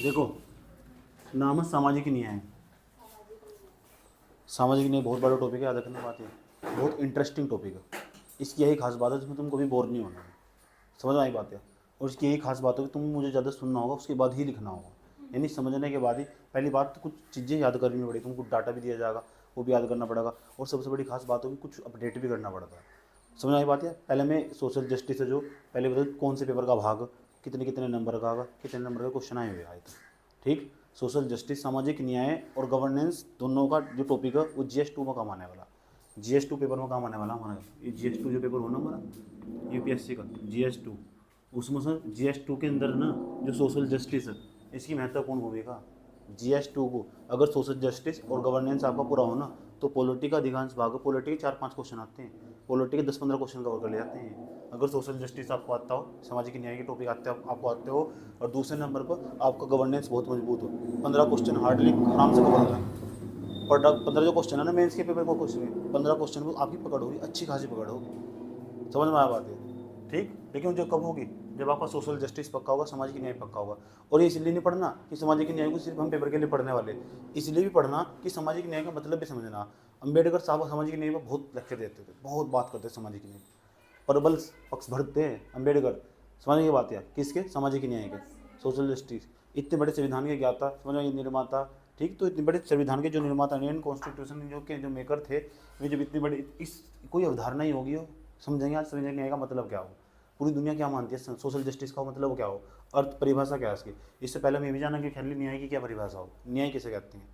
देखो, नाम है सामाजिक न्याय। सामाजिक न्याय बहुत बड़ा टॉपिक है, याद रखने बात है, बहुत इंटरेस्टिंग टॉपिक है। इसकी यही खास बात है जिसमें तुम कभी बोर नहीं होना है, समझ में आई बात है। और इसकी यही खास बात है कि तुम मुझे ज़्यादा सुनना होगा, उसके बाद ही लिखना होगा, यानी समझने के बाद ही। पहली बात तो कुछ चीज़ें याद करनी पड़ेगी, तुमको डाटा भी दिया जाएगा, वो भी याद करना पड़ेगा। और सबसे बड़ी खास बात होगी, कुछ अपडेट भी करना पड़ता है, समझ आई बात है। पहले मैं सोशल जस्टिस है जो पहले बता कौन से पेपर का भाग, कितने कितने नंबर का आएगा, कितने नंबर का क्वेश्चन आए हुए आए थे, ठीक। सोशल जस्टिस, सामाजिक न्याय और गवर्नेंस दोनों का जो टॉपिक है वो GS2 में काम आने वाला, GS2 पेपर में काम आने वाला हमारा। ये GS2 जो पेपर हो ना हमारा UPSC का GS2, उसमें से GS2 के अंदर ना जो सोशल जस्टिस है इसकी महत्वपूर्ण भूमिका। GS2 को अगर सोशल जस्टिस और गवर्नेंस आपका पूरा हो ना, तो पॉलिटी का अधिकांश भाग, पॉलिटी के 4-5 क्वेश्चन आते हैं, पॉलिटी के 10-15 क्वेश्चन कवर कर ले जाते हैं। अगर सोशल जस्टिस आपको आता हो, सामाजिक न्याय के टॉपिक आपको आते हो, और दूसरे नंबर पर आपका गवर्नेंस बहुत मजबूत हो, 15 क्वेश्चन हार्डली आराम से कवर हो जाए। पर 15 जो क्वेश्चन है ना मेंस के पेपर को, क्वेश्चन 15 क्वेश्चन को आपकी पकड़ होगी, अच्छी खासी पकड़ होगी, समझ में आया बात है, ठीक। लेकिन जो कब होगी, जब आपका सोशल जस्टिस पक्का होगा, सामाजिक न्याय पक्का होगा। और ये इसलिए नहीं पढ़ना कि सामाजिक न्याय को सिर्फ हम पेपर के लिए पढ़ने वाले, इसलिए भी पढ़ना कि सामाजिक न्याय का मतलब भी समझना। अंबेडकर साहब सामाजिक न्याय पर बहुत लेक्चर देते थे, बहुत बात करते थे सामाजिक न्याय, प्रबल पक्ष भरते हैं अंबेडकर, समझने की बात है किसके, सामाजिक न्याय के, सोशल जस्टिस। इतने बड़े संविधान के ज्ञाता, समझ निर्माता, ठीक। तो इतने बड़े संविधान के जो निर्माता, इंडियन कॉन्स्टिट्यूशन जो मेकर थे, वे जब इतने बड़े, इस कोई अवधारणा ही होगी हो, समझेंगे आज सामाजिक न्याय का मतलब क्या हो, पूरी दुनिया क्या मानती है, सोशल जस्टिस का मतलब क्या हो, अर्थ परिभाषा क्या है इसकी। इससे पहले मैं भी जाना कि खाली न्याय की क्या परिभाषा हो, न्याय किसे कहते हैं।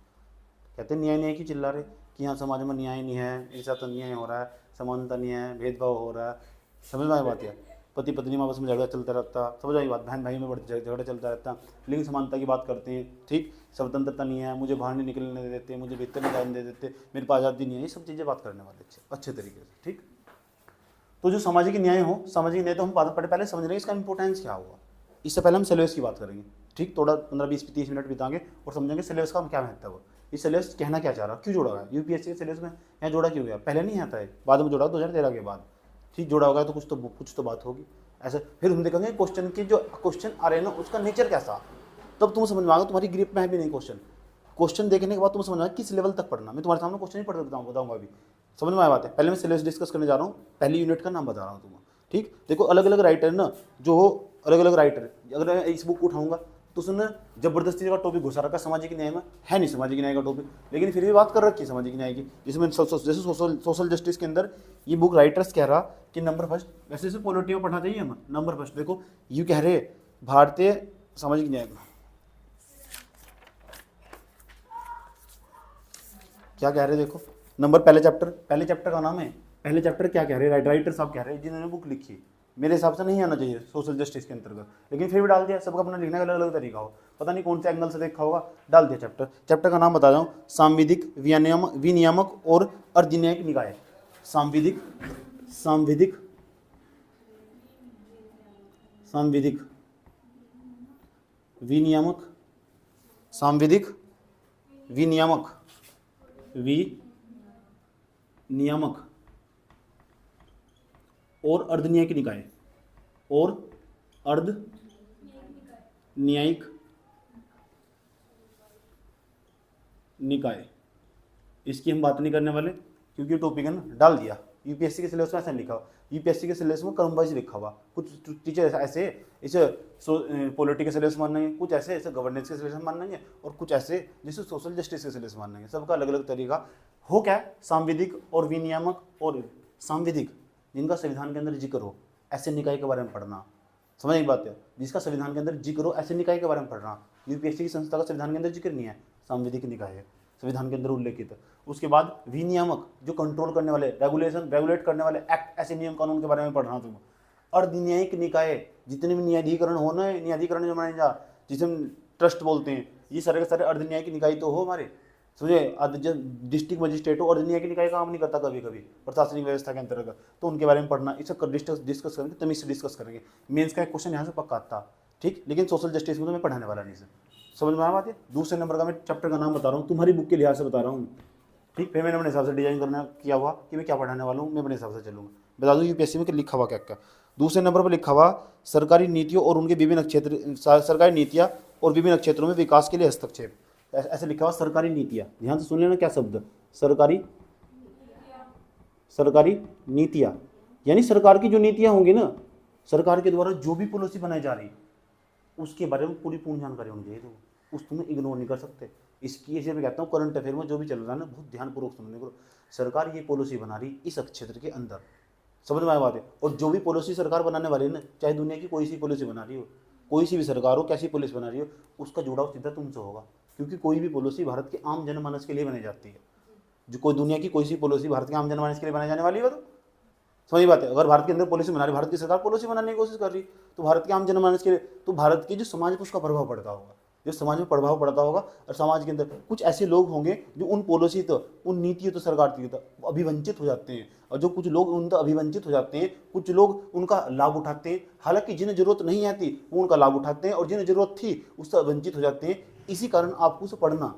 कहते हैं न्याय न्याय की चिल्ला रहे कि यहाँ समाज में न्याय नहीं है, एक साथ अन्याय हो रहा है, समानता नहीं है, भेदभाव हो रहा है, समझ में आई बात है। पति पत्नी में आपस में झगड़ा चलता रहता, समझ आई बात, बहन भाई में झगड़ा चलता रहता। लिंग समानता की बात करते हैं, ठीक। स्वतंत्रता नहीं है, मुझे बाहर नहीं निकलने देते, मुझे भीतर नहीं जाने देते, मेरे पास आज़ादी नहीं है, ये सब चीज़ें बात करने वाले अच्छे तरीके से, ठीक। तो जो सामाजिक न्याय हो, सामाजिक न्याय तो हम बात पहले समझ रहे हैं इसका इंपॉर्टेंस क्या हुआ। इससे पहले हम सिलेबस की बात करेंगे, ठीक। थोड़ा 15-20-30 मिनट बिताएंगे और समझेंगे सिलेबस का क्या महत्व है, ये सिलेबस कहना क्या चाह रहा, क्यों जोड़ा गया UPSC के सिलेबस में, यहाँ जोड़ा क्यों गया, पहले नहीं आता है, बाद में जोड़ा 2013 के बाद, ठीक। जोड़ा होगा तो कुछ तो बात होगी ऐसे। फिर हम देखेंगे क्वेश्चन के जो क्वेश्चन आ रहे हैं ना उसका नेचर कैसा, तब तुम समझ में आएगा, तुम्हारी ग्रिप में है भी नहीं क्वेश्चन देखने के बाद तुम समझ में आएगा किस लेवल तक पढ़ना। मैं तुम्हारे सामने क्वेश्चन ही पढ़ बताऊंगा अभी, समझ में आया बात है। पहले मैं सिलेबस डिस्कस करने जा रहा हूँ, पहली यूनिट का नाम बता रहा हूँ तुम्हें, ठीक। देखो अलग अलग राइटर ना, जो अलग अलग राइटर, अगर मैं इस बुक को उठाऊंगा तो उसने जबरदस्ती का टॉपिक घुसा रखा सामाजिक न्याय में, है नहीं सामाजिक न्याय का टॉपिक, लेकिन फिर भी बात कर रखी है सामाजिक न्याय की। जिसमें जैसे सोशल जस्टिस के अंदर ये बुक राइटर्स कह रहा कि नंबर फर्स्ट, वैसे इसे पॉलिटी में पढ़ना चाहिए हमें, नंबर फर्स्ट देखो यू कह रहे भारतीय सामाजिक न्याय क्या कह रहे, देखो नंबर, पहले चैप्टर का नाम है, पहले चैप्टर क्या कह रहे हैं, राइटर साहब कह रहे हैं जिन्होंने बुक लिखी। मेरे हिसाब से नहीं आना चाहिए सोशल जस्टिस के अंतर्गत, लेकिन फिर भी डाल दिया, सबका अपना लिखने का अलग अलग तरीका हो, पता नहीं कौन से एंगल से देखा होगा, डाल दिया चैप्टर का नाम बता रहा हूँ, सांविधिक विनियामक और अर्धन्यायिक निकाय। सांविधिक विनियामक, सांविधिक विनियामक और अर्धन्यायिक निकाय, और अर्धन्यायिक निकाय। इसकी हम बात नहीं करने वाले क्योंकि टॉपिक है ना, डाल दिया। UPSC के सिलेबस में ऐसा लिखा हुआ, UPSC के सिलेबस में क्रम वाइज लिखा हुआ, कुछ टीचर ऐसे इसे पॉलिटी के सिलेबस मानेंगे, कुछ ऐसे गवर्नेंस के सिलेबस मानेंगे, और कुछ ऐसे जैसे सोशल जस्टिस के सिलेबस मानेंगे, सबका अलग अलग तरीका हो। क्या सांविधिक और विनियामक और सांविधिक, जिनका संविधान के अंदर जिक्र हो, ऐसे निकाय के बारे में पढ़ना, समझ एक बात है, जिसका संविधान के अंदर जिक्र हो ऐसे निकाय के बारे में पढ़ना। UPSC की संस्था का संविधान के अंदर जिक्र नहीं है, सांविधिक निकाय है, संविधान के अंदर उल्लेखित है। उसके बाद विनियामक, जो कंट्रोल करने वाले, रेगुलेट करने वाले एक्ट, ऐसे नियम कानून के बारे में पढ़ना तुम। अर्धन्यायिक निकाय, जितने भी न्यायाधिकरण हो ना, न्यायाधिकरण जो माने जा, जिसे हम ट्रस्ट बोलते हैं, ये सारे के सारे अर्धन्यायिक निकाय तो हो हमारे, समझे। डिस्ट्रिक्ट मजिस्ट्रेट हो, अर्धन्यायिक निकाय काम नहीं करता कभी कभी प्रशासनिक व्यवस्था के अंतर्गत, तो उनके बारे में पढ़ना। इसे डिस्कस करेंगे, तमीज से डिस्कस करेंगे। मेंस का एक क्वेश्चन यहाँ से पक्का आता, ठीक। लेकिन सोशल जस्टिस में तो मैं पढ़ाने वाला नहीं से, समझ में आ बात है। दूसरे नंबर का मैं चैप्टर का नाम बता रहा हूँ, तुम्हारी बुक के लिहाज से बता रहा हूँ, ठीक। फिर मैंने अपने हिसाब से डिजाइन करना किया हुआ कि मैं क्या पढ़ाने वाला हूँ, मैं अपने हिसाब से चलूँगा। बता दूँ UPSC में लिखा हुआ क्या क्या। दूसरे नंबर पर लिखा हुआ सरकारी नीतियों और उनके विभिन्न क्षेत्र, सरकारी नीतियाँ और विभिन्न क्षेत्रों में विकास के लिए हस्तक्षेप। ऐसे लिखा हुआ सरकारी नीतियाँ, ध्यान से सुन लेना क्या शब्द, सरकारी नीतियाँ, यानी सरकार की जो नीतियाँ होंगी ना, सरकार के द्वारा जो भी पॉलिसी बनाई जा रही है उसके बारे में पूरी पूर्ण जानकारी होनी चाहिए, तो उस तुम्हें इग्नोर नहीं कर सकते। इसकी ऐसे मैं कहता हूँ करंट अफेयर में जो भी चल रहा है ना, बहुत ध्यानपूर्वक सुनने को। सरकार ये पॉलिसी बना रही इस क्षेत्र के अंदर, समझ में आया बात है। और जो भी पॉलिसी सरकार बनाने वाली है ना, चाहे दुनिया की कोई सी पॉलिसी बना रही हो, कोई सी भी सरकार हो, कैसी पॉलिसी बना रही हो, उसका जुड़ाव सीधा तुमसे होगा, क्योंकि कोई भी पॉलिसी भारत के आम जनमानस के लिए बनाई जाती है। जो कोई दुनिया की कोई सी पॉलिसी भारत के आम जनमानस के लिए बनाई जाने वाली है, तो समझ बात है। अगर भारत के अंदर पॉलिसी बना रही, भारत की सरकार पॉलिसी बनाने की कोशिश कर रही, तो भारत के आम जनमानस के लिए, तो भारत के जो समाज पर उसका प्रभाव पड़ता होगा, जो समाज में प्रभाव पड़ता होगा। और समाज के अंदर कुछ ऐसे लोग होंगे जो उन पॉलिसी तो, उन नीतियों तो सरकार की तो अभिवंचित हो जाते हैं, और जो कुछ लोग उन अभिवंचित हो जाते हैं, कुछ लोग उनका लाभ उठाते हैं। हालांकि जिन्हें जरूरत नहीं आती वो उनका लाभ उठाते हैं, और जिन्हें जरूरत थी उससे वंचित हो जाते हैं। इसी कारण आपको उसे पढ़ना,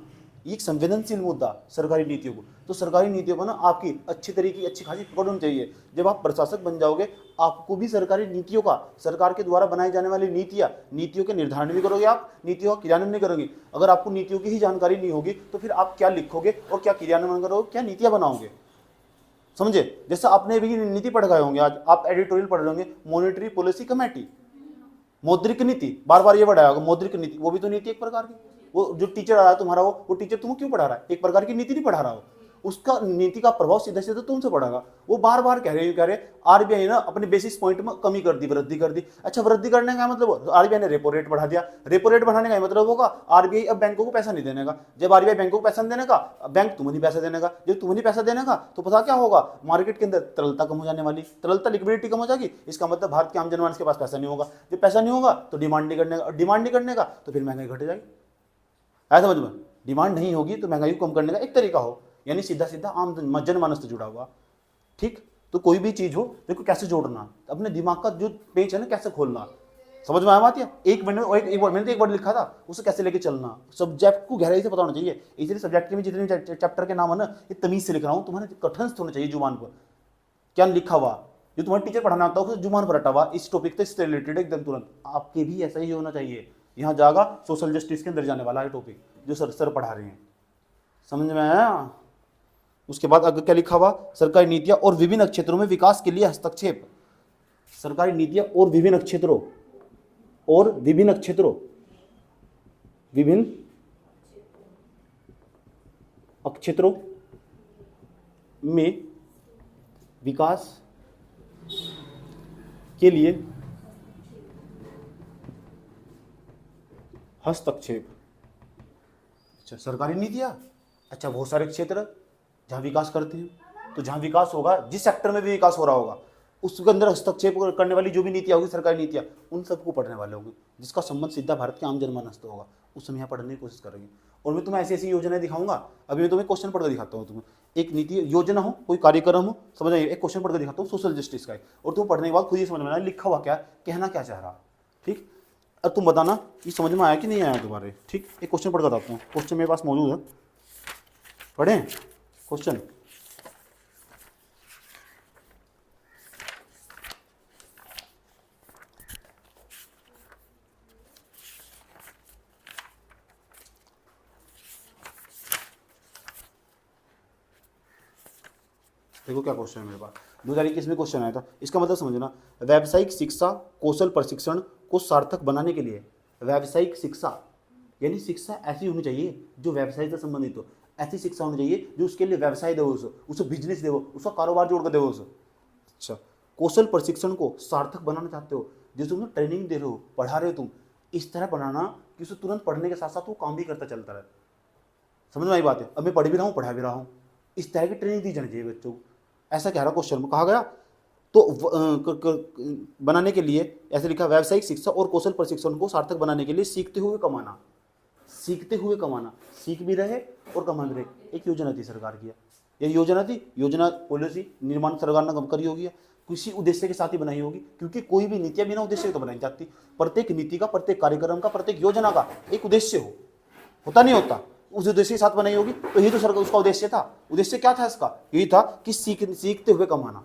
एक संवेदनशील मुद्दा सरकारी नीतियों को, तो सरकारी नीतियों को ना आपकी अच्छी तरीके अच्छी खासी पकड़ होनी चाहिए। जब आप प्रशासक बन जाओगे, आपको भी सरकारी नीतियों का, सरकार के द्वारा बनाई जाने वाली नीतियों के निर्धारण भी करोगे, आप नीतियों का क्रियान्वयन नहीं करोगे। अगर आपको नीतियों की ही जानकारी नहीं होगी तो फिर आप क्या लिखोगे और क्या क्रियान्वयन करोगे, क्या नीतियां बनाओगे, समझे। जैसे आपने भी नीति पढ़ गए होंगे, आज आप एडिटोरियल पढ़ रहे होंगे, मॉनेटरी पॉलिसी कमेटी, मौद्रिक नीति, बार बार ये पढ़ाया होगा, मौद्रिक नीति, वो भी तो नीति एक प्रकार की। वो जो टीचर आ रहा है तुम्हारा, वो टीचर तुम्हें क्यों पढ़ा रहा है, एक प्रकार की नीति नहीं पढ़ा रहा हो, उसका नीति का प्रभाव सीधा सीधा तुमसे पड़ेगा। वो बार बार कह रहे आरबीआई ने अपने बेसिस पॉइंट में कमी कर दी, वृद्धि कर दी। अच्छा, वृद्धि करने का मतलब आरबीआई ने रेपो रेट बढ़ा दिया, रेपो रेट बढ़ाने का मतलब होगा आरबीआई अब बैंकों को पैसा नहीं देने का। जब आरबीआई बैंकों को पैसा नहीं देने का, बैंक तुम्हें नहीं पैसा देने का। जब तुम्हें नहीं पैसा देने का तो पता क्या होगा, मार्केट के अंदर तरलता कम हो जाने वाली, तरलता लिक्विडिटी कम हो जाएगी। इसका मतलब भारत के आम जनमानस के पास पैसा नहीं होगा। जब पैसा नहीं होगा तो डिमांड नहीं करने का, डिमांड नहीं करने का तो फिर महंगाई घट जाएगी। ऐसा समझ में, डिमांड नहीं होगी तो महंगाई को कम करने का एक तरीका हो, यानी सीधा सीधा आम जनमानस से जुड़ा हुआ। ठीक, तो कोई भी चीज हो देखो कैसे जोड़ना, अपने दिमाग का जो पेज है ना कैसे खोलना, समझ में आया बात। या एक मिनट मैंने एक वर्ड लिखा था, उसे कैसे लेके चलना, सब्जेक्ट को गहराई से पता होना चाहिए। इसलिए सब्जेक्ट के में जितने चैप्टर के नाम है ना, ये तमीज से लिख रहा हूँ, तुम्हारे कठिन होना चाहिए जुबान पर, क्या लिखा हुआ, जो तुम्हारे टीचर पढ़ाना होता है उसे जुबान पर रटा हुआ, इस टॉपिक से इससे रिलेटेड एकदम तुरंत। आपके भी ऐसा ही होना चाहिए। यहाँ जाएगा सोशल जस्टिस के अंदर जाने वाला है टॉपिक जो सर पढ़ा रहे हैं, समझ में आया। उसके बाद आगे क्या लिखा हुआ, सरकारी नीतियां और विभिन्न क्षेत्रों में विकास के लिए हस्तक्षेप। सरकारी नीतियां और विभिन्न क्षेत्रों में विकास के लिए हस्तक्षेप। अच्छा, सरकारी नीतियां, अच्छा बहुत सारे क्षेत्र जहां विकास करते हैं, तो जहां विकास होगा, जिस सेक्टर में भी विकास हो रहा होगा उसके अंदर हस्तक्षेप करने वाली जो भी नीतियां होगी, सरकारी नीतियां, उन सबको पढ़ने वाले होंगे, जिसका संबंध सीधा भारत के आम जनमानस से होगा, उस समय यहाँ पढ़ने की कोशिश करेंगे। और मैं तुम्हें ऐसी ऐसी योजनाएं दिखाऊंगा। अभी मैं तुम्हें क्वेश्चन पढ़कर दिखाता हूँ, तुम्हें एक नीति योजना हो, कोई कार्यक्रम हो, समझ आइए, एक क्वेश्चन पढ़कर दिखाता हूँ सोशल जस्टिस का, और तुम पढ़ने के बाद खुद ही समझ में आना लिखा हुआ क्या, कहना क्या चाह रहा। ठीक, अब तुम बताना कि समझ में आया कि नहीं आया तुम्हारे। ठीक, एक क्वेश्चन पढ़कर बताता हूँ, क्वेश्चन मेरे पास मौजूद है, पढ़ें क्वेश्चन। देखो क्या क्वेश्चन है मेरे पास, 2021 में क्वेश्चन आया था। इसका मतलब समझना, व्यावसायिक शिक्षा कौशल प्रशिक्षण को सार्थक बनाने के लिए, व्यावसायिक शिक्षा यानी शिक्षा ऐसी होनी चाहिए जो व्यवसाय से संबंधित हो, ऐसी शिक्षा होनी चाहिए जो उसके लिए व्यवसाय दे, उसे बिजनेस दे, उसका कारोबार जोड़ कर दे उसे। अच्छा, कौशल प्रशिक्षण को सार्थक बनाना चाहते हो, जैसे तुम ट्रेनिंग दे रहे हो, पढ़ा रहे हो तुम, इस तरह पढ़ाना कि उसे तुरंत पढ़ने के साथ साथ वो काम भी करता चलता रहे। समझ में आई बात है, अब मैं पढ़ भी रहा हूँ पढ़ा भी रहा हूँ, इस तरह की ट्रेनिंग दी जानी चाहिए बच्चों को, ऐसा कह रहा क्वेश्चन में कहा गया। तो बनाने के लिए ऐसे लिखा, व्यावसायिक शिक्षा और कौशल प्रशिक्षण को सार्थक बनाने के लिए सीखते हुए कमाना, सीख भी रहे और कमा भी रहे, एक योजना थी सरकार की। यह योजना थी, योजना पॉलिसी निर्माण सरकार ने कम करी होगी, किसी उद्देश्य के साथ ही बनाई होगी, क्योंकि कोई भी नीतियां बिना उद्देश्य के तो बनाई जाती। प्रत्येक नीति का, प्रत्येक कार्यक्रम का, प्रत्येक योजना का एक उद्देश्य होता नहीं होता, उस उद्देश्य के साथ बनाई होगी। तो यही तो सरकार उसका उद्देश्य था। उद्देश्य क्या था इसका, यही था कि सीखते हुए कमाना,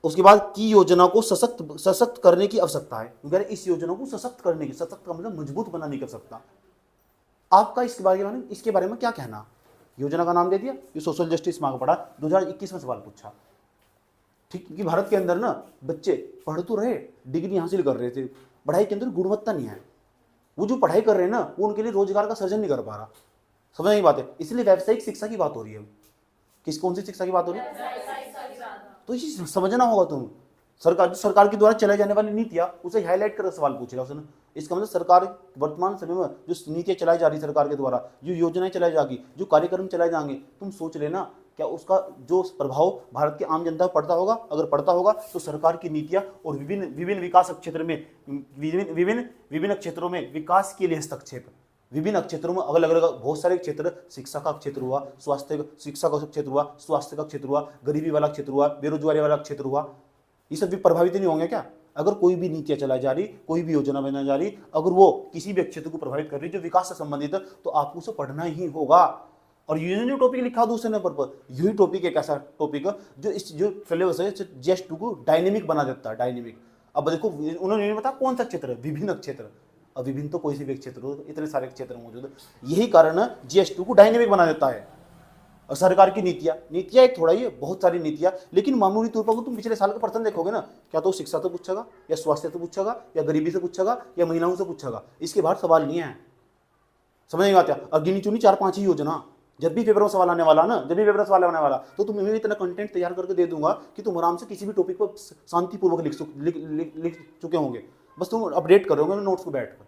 उसके बाद की योजना को सशक्त सशक्त करने की आवश्यकता है। कह रहे इस योजना को सशक्त करने की, सशक्त का मतलब मजबूत बनाने की आवश्यकता। आपका इसके बारे में क्या कहना? योजना का नाम दे दिया, ये सोशल जस्टिस मांग पड़ा, 2021 में सवाल पूछा। ठीक, कि भारत के अंदर ना बच्चे पढ़ तो रहे, डिग्री हासिल कर रहे थे, पढ़ाई के अंदर गुणवत्ता नहीं है। वो जो पढ़ाई कर रहे हैं ना, वो उनके लिए रोजगार का सृजन नहीं कर पा रहा। समझ नहीं बात है, इसलिए व्यावसायिक शिक्षा की बात हो रही है। कौन सी शिक्षा की बात हो रही है? तो इसे समझना होगा तुम। सरकार के द्वारा चलाई जाने वाली नीतियां, उसे हाईलाइट कर सवाल पूछेगा उसने। इसका मतलब सरकार वर्तमान समय में जो नीतियां चलाई जा रही सरकार के द्वारा, जो योजनाएं चलाई जाएगी, जो कार्यक्रम चलाए जाएंगे, तुम सोच लेना क्या उसका जो प्रभाव भारत के आम जनता पर पड़ता होगा। अगर पड़ता होगा तो सरकार की नीतियां और विभिन्न विकास क्षेत्र में विभिन्न क्षेत्रों में विकास के लिए हस्तक्षेप, विभिन्न क्षेत्रों में अलग अलग बहुत सारे क्षेत्र, शिक्षा का क्षेत्र हुआ, शिक्षा का क्षेत्र हुआ, स्वास्थ्य का क्षेत्र हुआ, गरीबी वाला क्षेत्र हुआ, बेरोजगारी वाला क्षेत्र हुआ, ये सब भी प्रभावित नहीं होंगे क्या? अगर कोई भी नीतियां चलाई जा रही, कोई भी योजना बनाई जा रही, अगर वो किसी भी क्षेत्र को प्रभावित कर रही जो विकास से संबंधित है, तो आपको उसे पढ़ना ही होगा। और ये जो टॉपिक लिखा दूसरे नंबर पर, यही टॉपिक एक ऐसा टॉपिक है जो सिलेबस है GS2 को डायनेमिक बना देता है, डायनेमिक। अब देखो उन्होंने नहीं बताया कौन सा क्षेत्र है, विभिन्न क्षेत्र। अब विभिन्न तो कोई सी भी क्षेत्र हो, इतने सारे क्षेत्र मौजूद है, यही कारण है GS2 को डायनेमिक बना देता है। और सरकार की नीतियां एक थोड़ा ही है, बहुत सारी नीतियां, लेकिन मामूली तौर पर तुम पिछले साल का प्रश्न देखोगे ना, क्या तो शिक्षा से पूछेगा, या स्वास्थ्य से पूछेगा, या गरीबी से पूछेगा, या महिलाओं से पूछेगा, इसके बाहर सवाल नहीं है। समझ नहीं आता? और गिनी चुनी 4-5 ही योजना, जब भी पेपर में सवाल आने वाला ना, तो तुम इतना कंटेंट तैयार करके दे दूंगा कि तुम आराम से किसी भी टॉपिक पर शांतिपूर्वक लिख चुके होंगे। बस तुम अपडेट करोगे नोट्स को बैठ कर।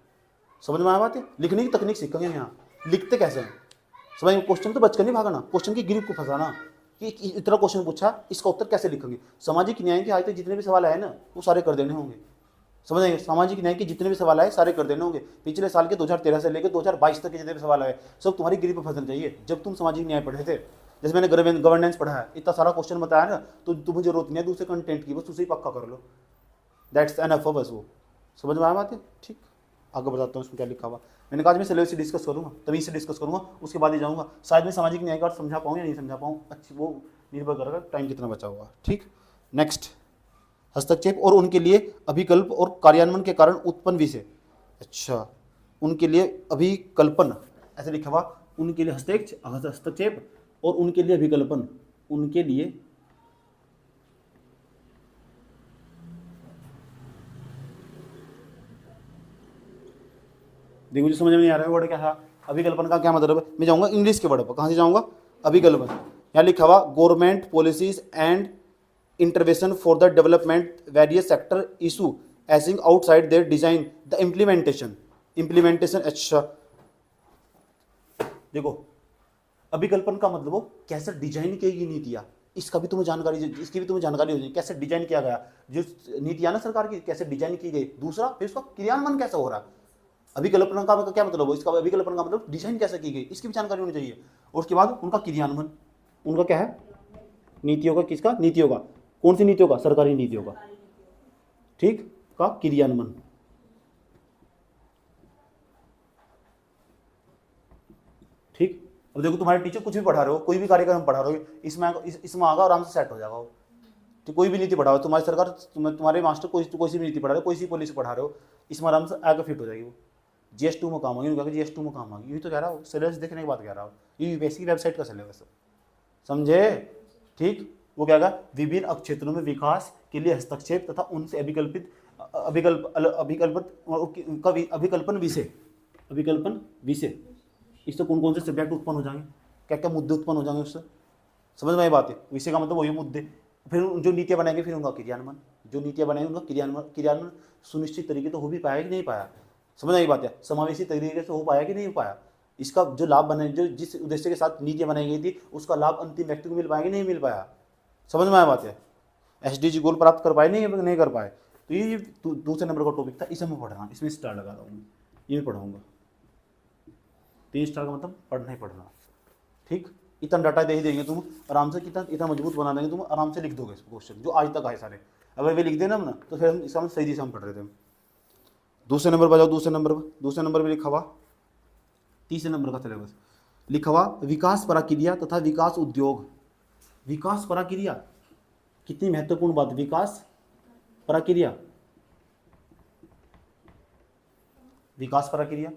समझ में आया बात है? लिखने की तकनीक सीखेंगे यहाँ। लिखते कैसे हैं समझ, क्वेश्चन तो बचकर नहीं भागना, क्वेश्चन की गिरिफ को फंसाना कि इतना क्वेश्चन पूछा, इसका उत्तर कैसे लिखेंगे। सामाजिक न्याय के आज तक जितने भी सवाल आए ना, वो सारे कर देने होंगे। समझ आएंगे? सामाजिक न्याय के जितने भी सवाल आए सारे कर देने होंगे। पिछले साल के 2013 से लेकर 2022 तक के जितने भी सवाल आए, सब तुम्हारी गिरिफ पर फंसना चाहिए। जब तुम सामाजिक न्याय पढ़े थे, जैसे मैंने गवर्नेंस पढ़ा है, इतना सारा क्वेश्चन बताया ना, तो तुम्हें जरूरत नहीं है दूसरे कंटेंट की, बस उसे ही पक्का कर लो, दैट्स एनफ। बस वो समझ में आया बात है? ठीक, आगे बताता हूँ इसमें क्या लिखा हुआ। मैंने कहा मैं सिलेबस से डिस्कस करूँगा, तभी से डिस्कस करूँगा, उसके बाद ही जाऊँगा। शायद मैं सामाजिक न्याय का समझा पाऊँ या नहीं समझा पाऊँ, अच्छी वो निर्भर करेगा टाइम कितना बचा हुआ। ठीक, नेक्स्ट, हस्तक्षेप और उनके लिए अभिकल्प और कार्यान्वयन के कारण उत्पन्न विषय। अच्छा, उनके लिए अभिकल्पन ऐसे लिखा हुआ, उनके लिए हस्तक्षेप और उनके लिए अभिकल्पन, उनके लिए देखो मुझे समझ में नहीं आ रहा है वर्ड क्या था। अभिकल्पन का क्या मतलब है? मैं जाऊंगा इंग्लिश के वर्ड पर। कहाँ से जाऊंगा? अभिकल्पन। यहाँ लिखा हुआ government policies and intervention for the development various sector issue arising outside their design the implementation. अच्छा देखो, अभिकल्पन का मतलब वो कैसे डिजाइन की गई नीतियाँ, इसकी भी तुम्हें जानकारी हो जाए, कैसे डिजाइन किया गया, जो नीतियाँ ना सरकार की कैसे डिजाइन की गई। दूसरा, फिर उसका क्रियान्वयन कैसे हो रहा। अभिकल्पना का क्या मतलब हो? इसका अभिकल्पना का मतलब डिजाइन कैसे की गई, इसकी भी जानकारी होनी चाहिए। और उसके बाद उनका क्रियान्वयन, उनका क्या है? नीतियों का, किसका? नीतियों का। कौन सी नीतियों का? सरकारी नीतियों का। ठीक, का क्रियान्वयन। ठीक, अब देखो तुम्हारे टीचर कुछ भी पढ़ा रहे हो, कोई भी कार्यक्रम पढ़ा रहे हो, इसमें आगा आराम से सेट हो जाएगा। तो कोई भी नीति पढ़ा हो, तुम्हारी सरकार, तुम्हारे मास्टर कोई सी भी नीति पढ़ा रहे हो, कोई सी पॉलिसी पढ़ा रहे हो, इसमें आराम से आगे फिट हो जाएगी। वो GS2 में काम आएगी, GS2 में काम आएगी। यही तो कह रहा हूँ, सिलेबस देखने के बाद कह रहा हूँ, ये यूपीएससी की वेबसाइट का सिलेबस है, समझे? ठीक, वो क्या कहा? विभिन्न क्षेत्रों में विकास के लिए हस्तक्षेप तथा उनसे अभिकल्पन विषय। इससे कौन कौन से सब्जेक्ट उत्पन्न हो जाएंगे, क्या क्या मुद्दे उत्पन्न हो जाएंगे उससे। समझ में आई बात है? विषय का मतलब वही मुद्दे। फिर जो नीतियाँ बनाएंगे, फिर उनका क्रियान्वयन, जो नीतियाँ बनाएंगे उनका क्रियान्वयन सुनिश्चित तरीके से हो भी पाया कि नहीं पाया। समझ आई बात है? समावेशी तरीके से हो पाया कि नहीं हो पाया। इसका जो लाभ बने, जो जिस उद्देश्य के साथ नीतियाँ बनाई गई थी, उसका लाभ अंतिम व्यक्ति को मिल पाया कि नहीं मिल पाया। समझ में आया बात है? SDG गोल प्राप्त कर पाए नहीं कर पाए। तो ये दूसरे नंबर का टॉपिक था, इसे मैं पढ़ रहा हूँ, इसमें स्टार लगा रहा हूँ, ये भी पढ़ाऊँगा। 3 स्टार का मतलब पढ़ना ही पढ़ना। ठीक, इतना डाटा दे ही देंगे तुम आराम से, कितना इतना मजबूत बना देंगे, तुम आराम से लिख दोगे क्वेश्चन जो आज तक आए सारे। अगर वे लिख देना ना, तो फिर हम इसका सही दिशा में पढ़ रहे थे। दूसरे नंबर पर जाओ, दूसरे नंबर पर लिखा हुआ, तीसरे नंबर का सिलेबस लिखा हुआ विकास प्रक्रिया तथा विकास उद्योग। विकास प्रक्रिया कितनी महत्वपूर्ण बात, विकास प्रक्रिया, विकास प्रक्रिया।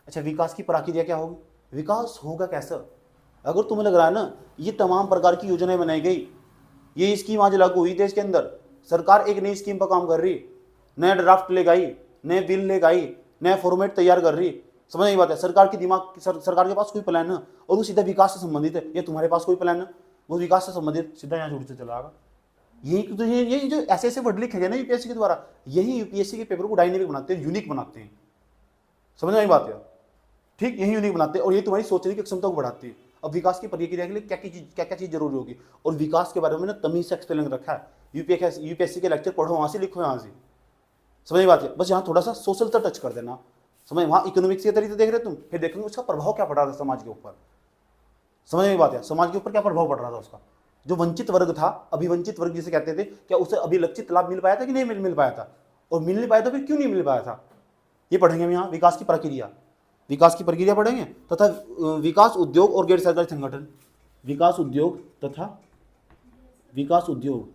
अच्छा, विकास की प्रक्रिया क्या होगी, विकास होगा कैसा? अगर तुम्हें लग रहा है ना ये तमाम प्रकार की योजनाएं बनाई गई, ये स्कीम आज लागू हुई देश के अंदर, सरकार एक नई स्कीम पर काम कर रही, नया ड्राफ्ट लेकर आई, नए बिल लेकर आई, नया फॉर्मेट तैयार कर रही, समझ नहीं बात है। सरकार की दिमाग सरकार के पास कोई प्लान है और वो सीधा विकास से संबंधित है, ये तुम्हारे पास कोई प्लान है वो विकास से संबंधित सीधा यहाँ जुड़ से चलाएगा। यही तो ये जो ऐसे ऐसे वर्ड लिखे गए ना यूपीएससी के द्वारा, यही यूपीएससी के पेपर को डायनेमिक बनाते हैं, यूनिक बनाते हैं, समझ में बात है, ठीक, यही यूनिक बनाते हैं और ये तुम्हारी सोचने की क्षमता को बढ़ाती है। अब विकास की प्रक्रिया के लिए क्या क्या चीज जरूरी होगी, और विकास के बारे में ना तमीज से एक्सप्लेन रखा है। यूपीएससी के लेक्चर पढ़ो, वहां से लिखो, यहाँ से, समझ बात है। बस यहाँ थोड़ा सा सोशल तक टच कर देना, समझ, वहाँ इकोनॉमिक्स के तरीके देख रहे तुम, फिर देखेंगे उसका प्रभाव क्या पड़ रहा था समाज के ऊपर, समझ में बात है, समाज के ऊपर क्या प्रभाव पड़ रहा था उसका। जो वंचित वर्ग था, अभिवंचित वर्ग जिसे कहते थे, क्या उसे अभिलक्षित लाभ मिल पाया था कि नहीं मिल पाया था, और मिल नहीं पाया था फिर क्यों नहीं मिल पाया था, ये पढ़ेंगे हम यहाँ। विकास की प्रक्रिया, विकास की प्रक्रिया पढ़ेंगे, तथा विकास उद्योग और गैर सरकारी संगठन, विकास उद्योग तथा विकास उद्योग,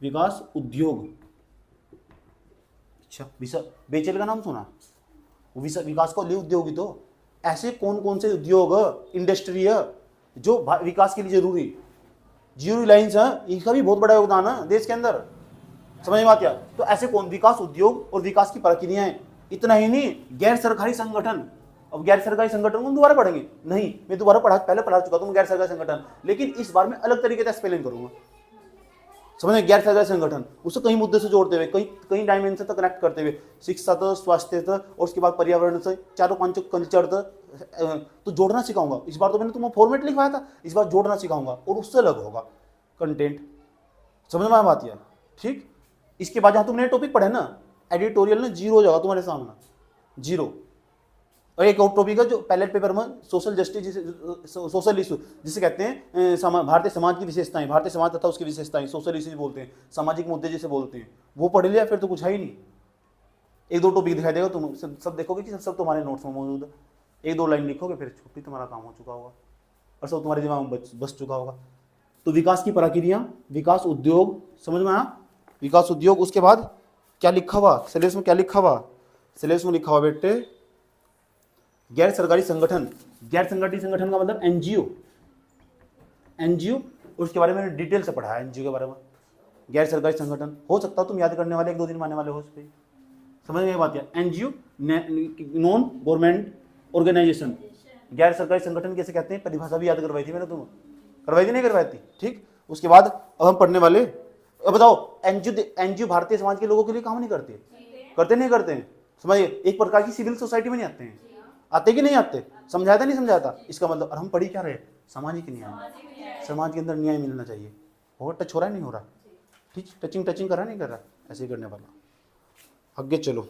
विकास उद्योग। अच्छा, बेचेल का नाम सुना, विकास को ले उद्योग ही तो, ऐसे कौन कौन से उद्योग इंडस्ट्री है जो विकास के लिए जरूरी, जियो रिलायंस है, इसका भी बहुत बड़ा योगदान है देश के अंदर, समझ में आती है। तो ऐसे कौन, विकास उद्योग और विकास की प्रक्रियाएं। इतना ही नहीं, गैर सरकारी संगठन। अब गैर सरकारी संगठन को हम दोबारा पढ़ेंगे नहीं, मैं दोबारा पहले पढ़ा चुका हूं गैर सरकारी संगठन, लेकिन इस बार मैं अलग तरीके से स्पेलिंग करूंगा, समझ गैर सरकारी संगठन, उसको कई मुद्दे से जोड़ते हुए, कई डायमेंशन तक कनेक्ट करते हुए, शिक्षा तक, स्वास्थ्य तक, और उसके बाद पर्यावरण से, चारों पांचों कल्चर तक, तो जोड़ना सिखाऊंगा। इस बार तो मैंने तुम्हें फॉर्मेट लिखवाया था, इस बार जोड़ना सिखाऊंगा और उससे अलग होगा कंटेंट, समझ में आती है, ठीक। इसके बाद जहां तुमने टॉपिक पढ़े ना, एडिटोरियल ना जीरो हो जाएगा तुम्हारे सामने, जीरो। और एक और टॉपिक है जो पैलेट पेपर में, सोशल जस्टिस, जिसे सोशल इशू जिसे कहते हैं, भारतीय समाज की विशेषताएं, भारतीय समाज तथा उसकी विशेषताएं, सोशल इशू बोलते हैं, सामाजिक मुद्दे जिसे बोलते हैं, वो पढ़ लिया फिर तो कुछ है ही नहीं। एक दो टॉपिक दिखाई देगा, तुम सब देखोगे कि सब तुम्हारे नोट्स में मौजूद है, एक दो लाइन लिखोगे फिर छुट्टी, तुम्हारा काम हो चुका होगा और सब तुम्हारे दिमाग में बस चुका होगा। तो विकास की प्रक्रिया, विकास उद्योग, समझ में आया, विकास उद्योग। उसके बाद क्या लिखा हुआ सिलेबस में, क्या लिखा हुआ सिलेबस में, लिखा हुआ बेटे गैर सरकारी संगठन। गैर सरकारी संगठन का मतलब एनजीओ, एनजीओ, उसके बारे में डिटेल से पढ़ा है, एनजीओ के बारे में। गैर सरकारी संगठन हो सकता है तुम याद करने वाले, एक दो दिन में आने वाले हो उस पर, समझ में बात है। एनजीओ, नॉन गवर्नमेंट ऑर्गेनाइजेशन, गैर सरकारी संगठन कैसे कहते हैं, परिभाषा भी याद करवाई थी मैंने, तुम करवाई थी नहीं करवाई थी, ठीक। उसके बाद अब हम पढ़ने वाले, अब बताओ एनजीओ भारतीय समाज के लोगों के लिए काम नहीं करते, करते नहीं करते हैं, समझिए, एक प्रकार की सिविल सोसाइटी में नहीं आते हैं, आते कि नहीं आते, समझाता नहीं समझाता, इसका मतलब। और हम पढ़ी क्या रहे, सामाजिक न्याय, समाज के अंदर न्याय मिलना चाहिए, और टच हो रहा है नहीं हो रहा, ठीक, टचिंग कर रहा नहीं कर रहा, ऐसे ही करने वाला। आगे चलो,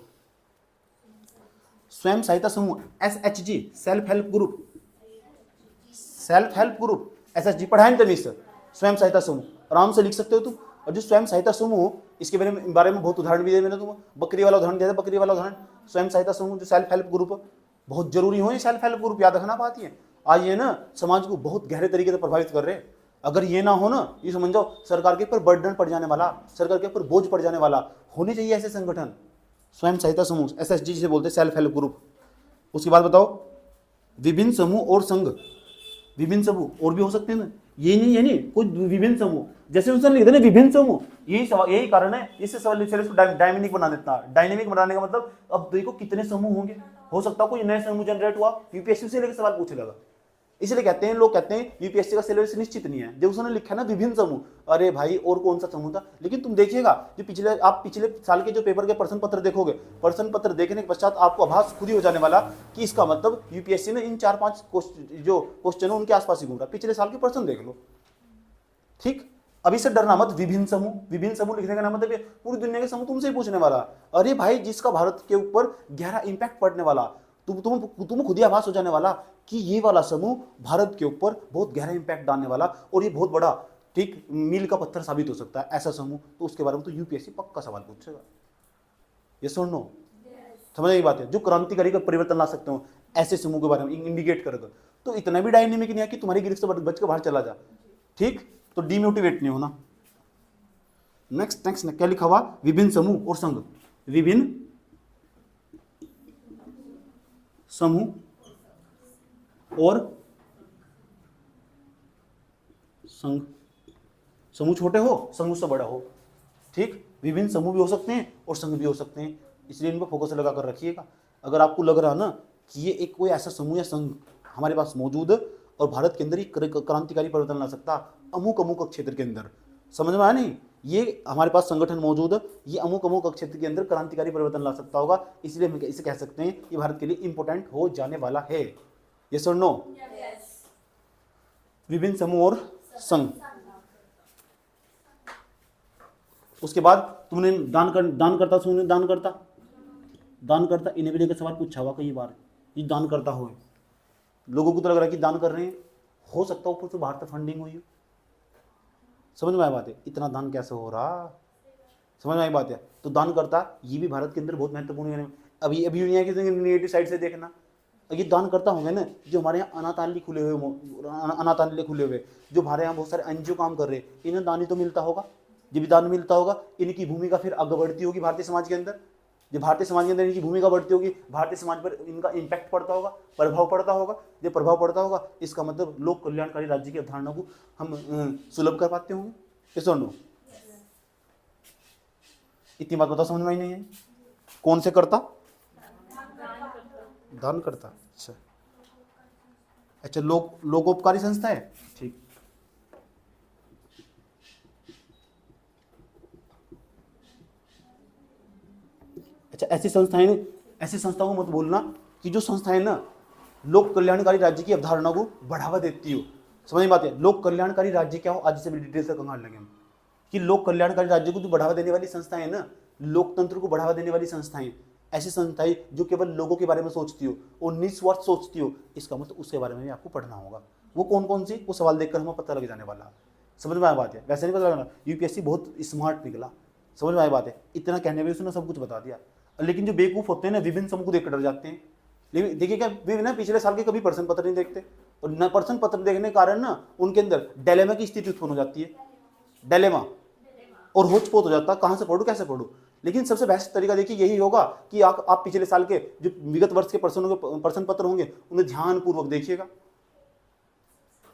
स्वयं सहायता समूह, SHG, self help group, self help group, SHG पढ़ा है तमीज से, स्वयं सहायता समूह आराम से लिख सकते हो तुम। और जो स्वयं सहायता समूह, इसके बारे में बहुत उदाहरण भी दिए मैंने तुम्हें, बकरी वाला उदाहरण दिया था, बकरी वाला उदाहरण, स्वयं सहायता समूह, जो सेल्फ हेल्प ग्रुप, बहुत जरूरी हो ये सेल्फ हेल्प ग्रुप, याद रखना पाती है। आज ये ना समाज को बहुत गहरे तरीके से प्रभावित कर रहे हैं, अगर ये ना हो ना, ये समझ जाओ सरकार के ऊपर बर्डन पड़ जाने वाला, सरकार के ऊपर बोझ पड़ जाने वाला। होने चाहिए ऐसे संगठन, स्वयं सहायता समूह, SHG जिसे बोलते हैं, सेल्फ हेल्प ग्रुप। उसके बाद बताओ विभिन्न समूह और संघ, विभिन्न समूह और भी हो सकते हैं ना, ये नहीं कुछ विभिन्न समूह, जैसे उसने लिखा ना विभिन्न समूह, यही कारण है इससे सवाल डायनेमिक बना देता है। डायनेमिक बनाने का मतलब, अब देखो कितने समूह होंगे, हो सकता है कोई नया समूह जनरेट हुआ, यूपीएससी से लेकर सवाल पूछे लगा, इसलिए कहते हैं, लोग कहते हैं यूपीएससी का सिलेबस निश्चित नहीं है। जब उसने लिखा ना विभिन्न समूह, अरे भाई और कौन सा समूह था। लेकिन तुम देखिएगा जो आप पिछले साल के जो पेपर के प्रश्न पत्र देखोगे, प्रश्न पत्र देखने के पश्चात आपको आभास खुद ही हो जाने वाला कि इसका मतलब यूपीएससी ने इन 4-5 जो क्वेश्चन है उनके आसपास ही घूम रहा। पिछले साल के प्रश्न देख लो, ठीक। अभी से डरना मत, विभिन्न समूह लिखने का नाम मतलब पूरी दुनिया के समूह तुमसे ही पूछने वाला। अरे भाई, जिसका भारत के ऊपर गहरा इंपैक्ट पड़ने वाला, तुम खुद ही आभास हो जाने वाला कि ये वाला समूह भारत के ऊपर बहुत गहरा इंपैक्ट डालने वाला और ये बहुत बड़ा, ठीक, मील का पत्थर साबित हो सकता है ऐसा समूह। तो उसके बारे में तो यूपीएससी पक्का सवाल पूछेगा, ये सुन लो, समझ बात है। जो क्रांतिकारी का परिवर्तन ला सकते हो, ऐसे समूह के बारे में इंडिकेट करेगा। तो इतना भी डायनेमिक नहीं है कि तुम्हारी गिरफ्त से बच के बाहर चला जा, ठीक। तो डीमोटिवेट नहीं होना। नेक्स्ट नेक्स्ट क्या लिखा हुआ, विभिन्न समूह और संघ, विभिन्न समूह और संघ। समूह छोटे हो, संघ उससे बड़ा हो, ठीक। विभिन्न समूह भी हो सकते हैं और संघ भी हो सकते हैं, इसलिए इन पर फोकस लगा कर रखिएगा। अगर आपको लग रहा ना कि ये एक कोई ऐसा समूह या संघ हमारे पास मौजूद है और भारत के अंदर ही क्रांतिकारी परिवर्तन ला सकता अमुक अमुक क्षेत्र के अंदर, समझ में आया नहीं, ये हमारे पास संगठन मौजूद है, ये अमुक अमुक क्षेत्र के अंदर क्रांतिकारी परिवर्तन ला सकता होगा, इसलिए हम इसे कह सकते हैं कि भारत के लिए इंपॉर्टेंट हो जाने वाला है। यस और नो? विभिन्न समूह और संघ। उसके बाद तुमने दान करता इन्हें भी लेकर सवाल पूछा हुआ कई बार, ये दान करता हो, लोगों को तो लग रहा है कि दान कर रहे हैं, हो सकता है ऊपर से बाहर तक फंडिंग हुई हो। समझ में आई बात है? इतना दान कैसे हो रहा, समझ में आई बात है? तो दान करता ये भी भारत के अंदर बहुत महत्वपूर्ण है। अभी दुनिया की नेगेटिव साइड से देखना, ये दान करता होंगे ना जो हमारे यहाँ अनाथालय खुले हुए, जो हमारे यहाँ बहुत सारे एनजीओ काम कर रहे हैं, इन्हें दान ही तो मिलता होगा। जब भी दान मिलता होगा इनकी भूमिका फिर आगे बढ़ती होगी भारतीय समाज के अंदर, जब भारतीय समाज के अंदर इनकी भूमिका बढ़ती होगी, भारतीय समाज पर इनका इम्पैक्ट पड़ता होगा, प्रभाव पड़ता होगा। जब प्रभाव पड़ता होगा इसका मतलब लोक कल्याणकारी राज्य की अवधारणा को हम सुलभ कर पाते होंगे। yes or no? इतनी बात बताओ, समझ में आई नहीं है? कौन से करता? दान करता। अच्छा अच्छा, लोकोपकारी संस्था है, ठीक। अच्छा, ऐसी संस्थाओं को मत बोलना कि जो संस्थाएं ना लोक कल्याणकारी राज्य की अवधारणा को बढ़ावा देती हो। समझ में बात है? लोक कल्याणकारी राज्य क्या हो, आज से डिटेल से कंगाल लगे हम कि लोक कल्याणकारी राज्य को जो बढ़ावा देने वाली संस्थाएं ना, लोकतंत्र को बढ़ावा देने वाली संस्थाएं, ऐसी संस्थाएं जो केवल लोगों के बारे में सोचती हो और निस्वार्थ सोचती हो, इसका मतलब उसके बारे में भी आपको पढ़ना होगा। वो कौन कौन सी, वो सवाल देखकर हमें पता लग जाने वाला। समझ में आया बात है? वैसे नहीं पता लगना, यूपीएससी बहुत स्मार्ट निकला। समझ में आया बात है? इतना कहने में उसने सब कुछ बता दिया। लेकिन जो बेवकूफ होते हैं ना, विभिन्न समूह को देखकर डर जाते हैं। लेकिन देखिए क्या वे ना पिछले साल के कभी प्रश्न पत्र नहीं देखते, और न प्रश्न पत्र देखने के कारण ना उनके अंदर डिलेमा की स्थिति उत्पन्न हो जाती है, डिलेमा, और होचपोच हो जाता, कहाँ से पढ़ूं कैसे पढ़ूं। लेकिन सबसे बेस्ट तरीका देखिए यही होगा कि आप पिछले साल के जो विगत वर्ष के प्रश्न पत्र होंगे उन्हें ध्यानपूर्वक देखिएगा।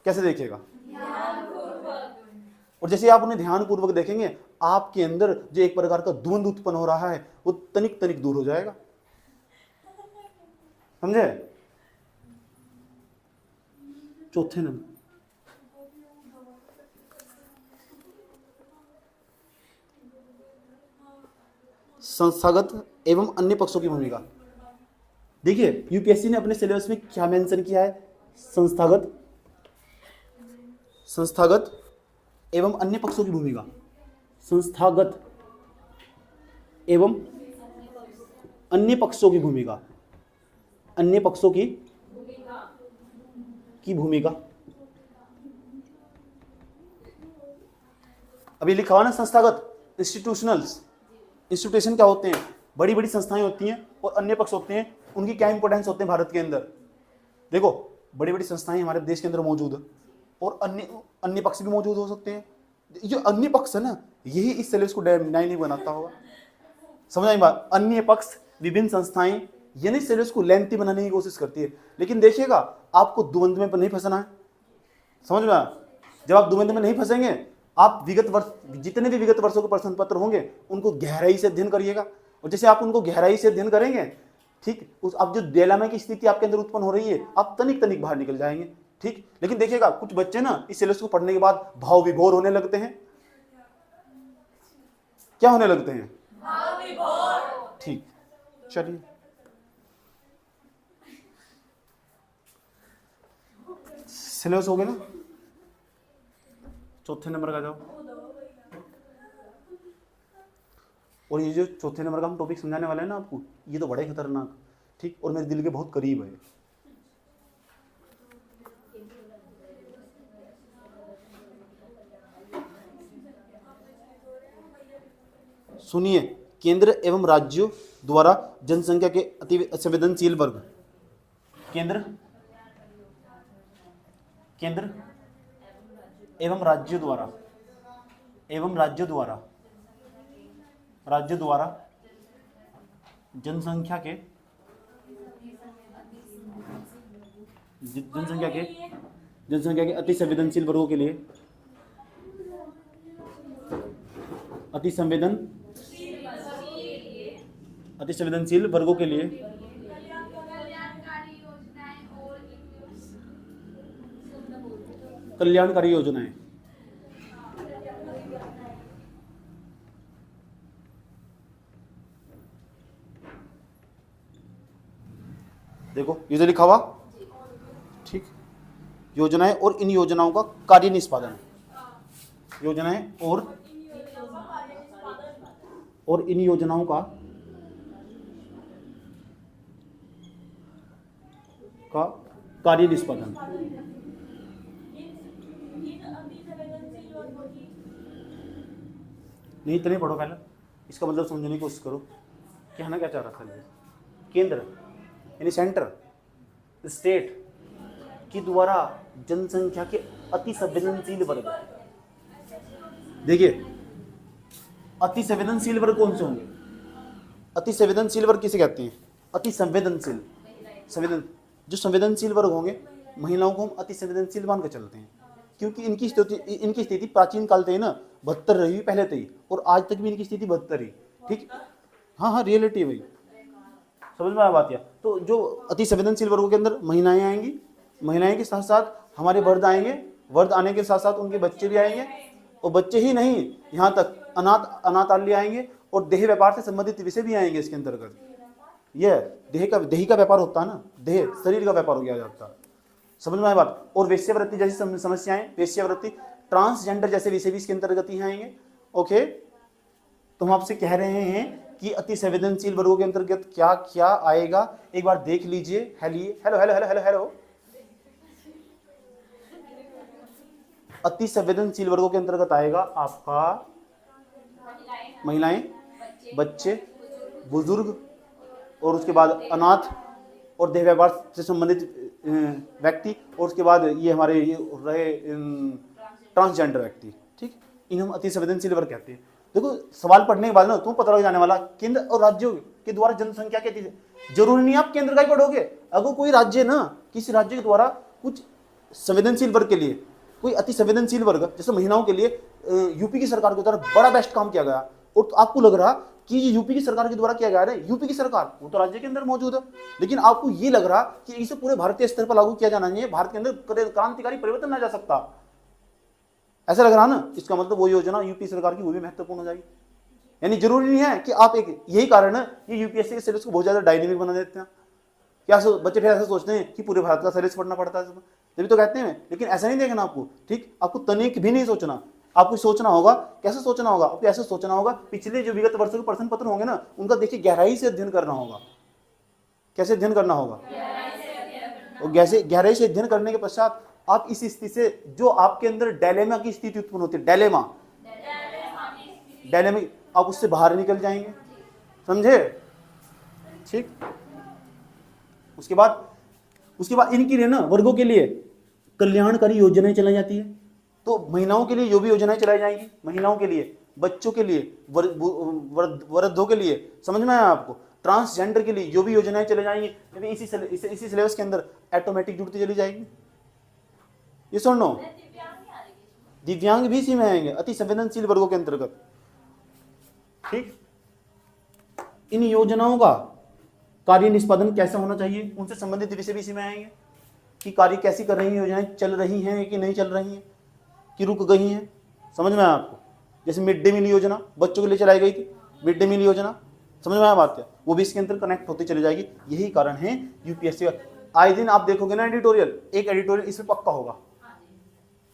कैसे देखिएगा? और जैसे आप उन्हें ध्यानपूर्वक देखेंगे, आपके अंदर जो एक प्रकार का द्वंद्व उत्पन्न हो रहा है वो तनिक तनिक दूर हो जाएगा। समझे? चौथे नंबर, संस्थागत एवं अन्य पक्षों की भूमिका। देखिए यूपीएससी ने अपने सिलेबस में क्या मेंशन किया है, संस्थागत एवं अन्य पक्षों की भूमिका। संस्थागत एवं अन्य पक्षों की भूमिका, अन्य पक्षों की भूमिका। अभी लिखा हुआ ना संस्थागत, इंस्टीट्यूशन क्या होते हैं, बड़ी बड़ी संस्थाएं होती हैं, और अन्य पक्ष होते हैं, उनकी क्या इंपॉर्टेंस होते हैं भारत के अंदर। देखो बड़ी बड़ी संस्थाएं हमारे देश के अंदर मौजूद है और अन्य पक्ष भी मौजूद हो सकते हैं। जो अन्य पक्ष है ना, यही इस सिलेबस को नहीं बनाता होगा। समझ आई बात? अन्य पक्ष, विभिन्न संस्थाएं, यानी सिलेबस को लेंथी बनाने की कोशिश करती है। लेकिन देखिएगा आपको द्वंद्व में नहीं फंसना है। समझ में आया? जब आप द्वंद्व में नहीं फंसेंगे, आप विगत वर्ष जितने भी विगत वर्षों के प्रश्न पत्र होंगे उनको गहराई से अध्ययन करिएगा, और जैसे आप उनको गहराई से अध्ययन करेंगे, ठीक, उस अब जो डिलेमा की स्थिति आपके अंदर उत्पन्न हो रही है, आप तनिक तनिक बाहर निकल जाएंगे, ठीक। लेकिन देखिएगा कुछ बच्चे ना इस सिलेबस को पढ़ने के बाद भाव विभोर होने लगते हैं। क्या होने लगते हैं? भाव विभोर। ठीक, चलिए सिलेबस हो गया ना, चौथे नंबर का जाओ। और ये जो चौथे नंबर का हम टॉपिक समझाने वाले हैं ना आपको, ये तो बड़ा ही खतरनाक, ठीक, और मेरे दिल के बहुत करीब है। सुनिए, केंद्र एवं राज्यों द्वारा जनसंख्या के अति संवेदनशील वर्ग। केंद्र एवं राज्य द्वारा जनसंख्या के अति संवेदनशील वर्गों के लिए अति संवेदनशील वर्गों के लिए कल्याणकारी योजनाएं। देखो ये जो लिखा हुआ, ठीक, योजनाएं और इन योजनाओं का कार्य निष्पादन, योजनाएं और इन योजनाओं का कार्य निष्पादन। नहीं तो नहीं पढ़ो, पहले इसका मतलब समझने की कोशिश करो। कहना क्या चाह रहा था? केंद्र यानी सेंटर, स्टेट के द्वारा जनसंख्या के अति संवेदनशील वर्ग। देखिए अति संवेदनशील वर्ग कौन से होंगे? अति संवेदनशील वर्ग किसे कहते हैं? अति संवेदनशील, जो संवेदनशील वर्ग होंगे, महिलाओं को हम अति संवेदनशील मान के चलते हैं, क्योंकि इनकी स्थिति प्राचीन काल से ही ना 72 रही हुई पहले से ही, और आज तक भी इनकी स्थिति 72 ही। ठीक, हाँ, रियलिटी है भाई, समझ में आया बात? या तो जो अति संवेदनशील वर्गों के अंदर महिलाएं आएंगी, महिलाएं के साथ साथ हमारे वर्द आएंगे, वर्द आने के साथ साथ उनके बच्चे भी आएंगे, और बच्चे ही नहीं, यहाँ तक अनाथालय आएंगे, और देह व्यापार से संबंधित विषय भी आएंगे इसके अंतर्गत। यह देह का व्यापार होता है ना, देह शरीर का व्यापार हो गया जाता है, समझ में आया बात? और वेश्यावृत्ति जैसी समस्याएं, वेश्यावृत्ति, ट्रांसजेंडर जैसे विषय भी इसके अंतर्गत ही आएंगे। ओके, तो हम आपसे कह रहे हैं कि अति संवेदनशील वर्गों के अंतर्गत क्या क्या आएगा, एक बार देख लीजिए। Hello hello hello hello hello. अति संवेदनशील वर्गों के अंतर्गत आएगा आपका महिलाएं, बच्चे, बुजुर्ग, और उसके बाद अनाथ और देह व्यापार से संबंधित व्यक्ति, और उसके बाद ये हमारे ये रहे ट्रांसजेंडर व्यक्ति। ठीक, इन हम अति संवेदनशील वर्ग कहते हैं। देखो सवाल पढ़ने के बाद ना तुम पता लग जाने वाला, केंद्र और राज्यों के द्वारा जनसंख्या के, जरूरी नहीं आप केंद्र का ही पढ़ोगे। अगर कोई राज्य ना, किसी राज्य के द्वारा कुछ संवेदनशील वर्ग के लिए, कोई अति संवेदनशील वर्ग, जैसे महिलाओं के लिए यूपी की सरकार के द्वारा बड़ा बेस्ट काम किया गया, और तो आपको लग रहा कि ये यूपी की सरकार के द्वारा किया गया है, यूपी की सरकार वो तो राज्य के अंदर मौजूद है, लेकिन आपको ये लग रहा कि इसे पूरे भारतीय स्तर पर लागू किया जाना चाहिए, भारत के अंदर क्रांतिकारी परिवर्तन आ जा सकता, ऐसा लग रहा ना। इसका मतलब वो योजना यूपी सरकार की वो भी महत्वपूर्ण हो जाएगी। यानी जरूरी नहीं है कि आप एक, यही कारण है ये यूपीएससी के सिलेबस को बहुत ज्यादा डायनेमिक बना देते हैं। क्या बच्चे फिर ऐसा सोचते हैं कि पूरे भारत का सिलेबस पढ़ना पड़ता है, तभी तो कहते हैं, लेकिन ऐसा नहीं देखना आपको। ठीक, आपको तनिक भी नहीं सोचना, आपको सोचना होगा। कैसे सोचना होगा? आपको ऐसे सोचना होगा, पिछले जो विगत वर्षों के प्रश्न पत्र होंगे ना, उनका देखिए गहराई से अध्ययन करना होगा। कैसे अध्ययन करना होगा? और गहराई से अध्ययन करने के पश्चात आप इस स्थिति से, जो आपके अंदर डायलेमा की स्थिति उत्पन्न होती है, डायलेमा, आप उससे बाहर निकल जाएंगे, समझे? ठीक, उसके बाद इनके लिए ना, वर्गों के लिए कल्याणकारी योजनाएं चलाई जाती है। तो महिलाओं के लिए जो भी योजनाएं चलाई जाएंगी, महिलाओं के लिए, बच्चों के लिए, वृद्धों के लिए, समझ में आया आपको? ट्रांसजेंडर के लिए जो भी योजनाएं चलाई जाएंगी, इसी सिलेबस के अंदर ऑटोमेटिक जुड़ती चली जाएगी। ये सुनो, दिव्यांग भी इसी में आएंगे, अति संवेदनशील वर्गों के अंतर्गत। ठीक, इन योजनाओं का कार्य निष्पादन कैसा होना चाहिए, उनसे संबंधित विषय भी इसी में आएंगे, कि कार्य कैसी कर रही हैं योजनाएं, चल रही हैं कि नहीं चल रही हैं, कि रुक गई हैं। समझ में आया आपको? जैसे मिड डे मील योजना बच्चों के लिए चलाई गई थी, मिड डे मील योजना, समझ में आया बात क्या? वो भी इसके अंदर कनेक्ट होती चली जाएगी। यही कारण है यूपीएससी आए दिन आप देखोगे ना एडिटोरियल, एक एडिटोरियल इसमें पक्का होगा।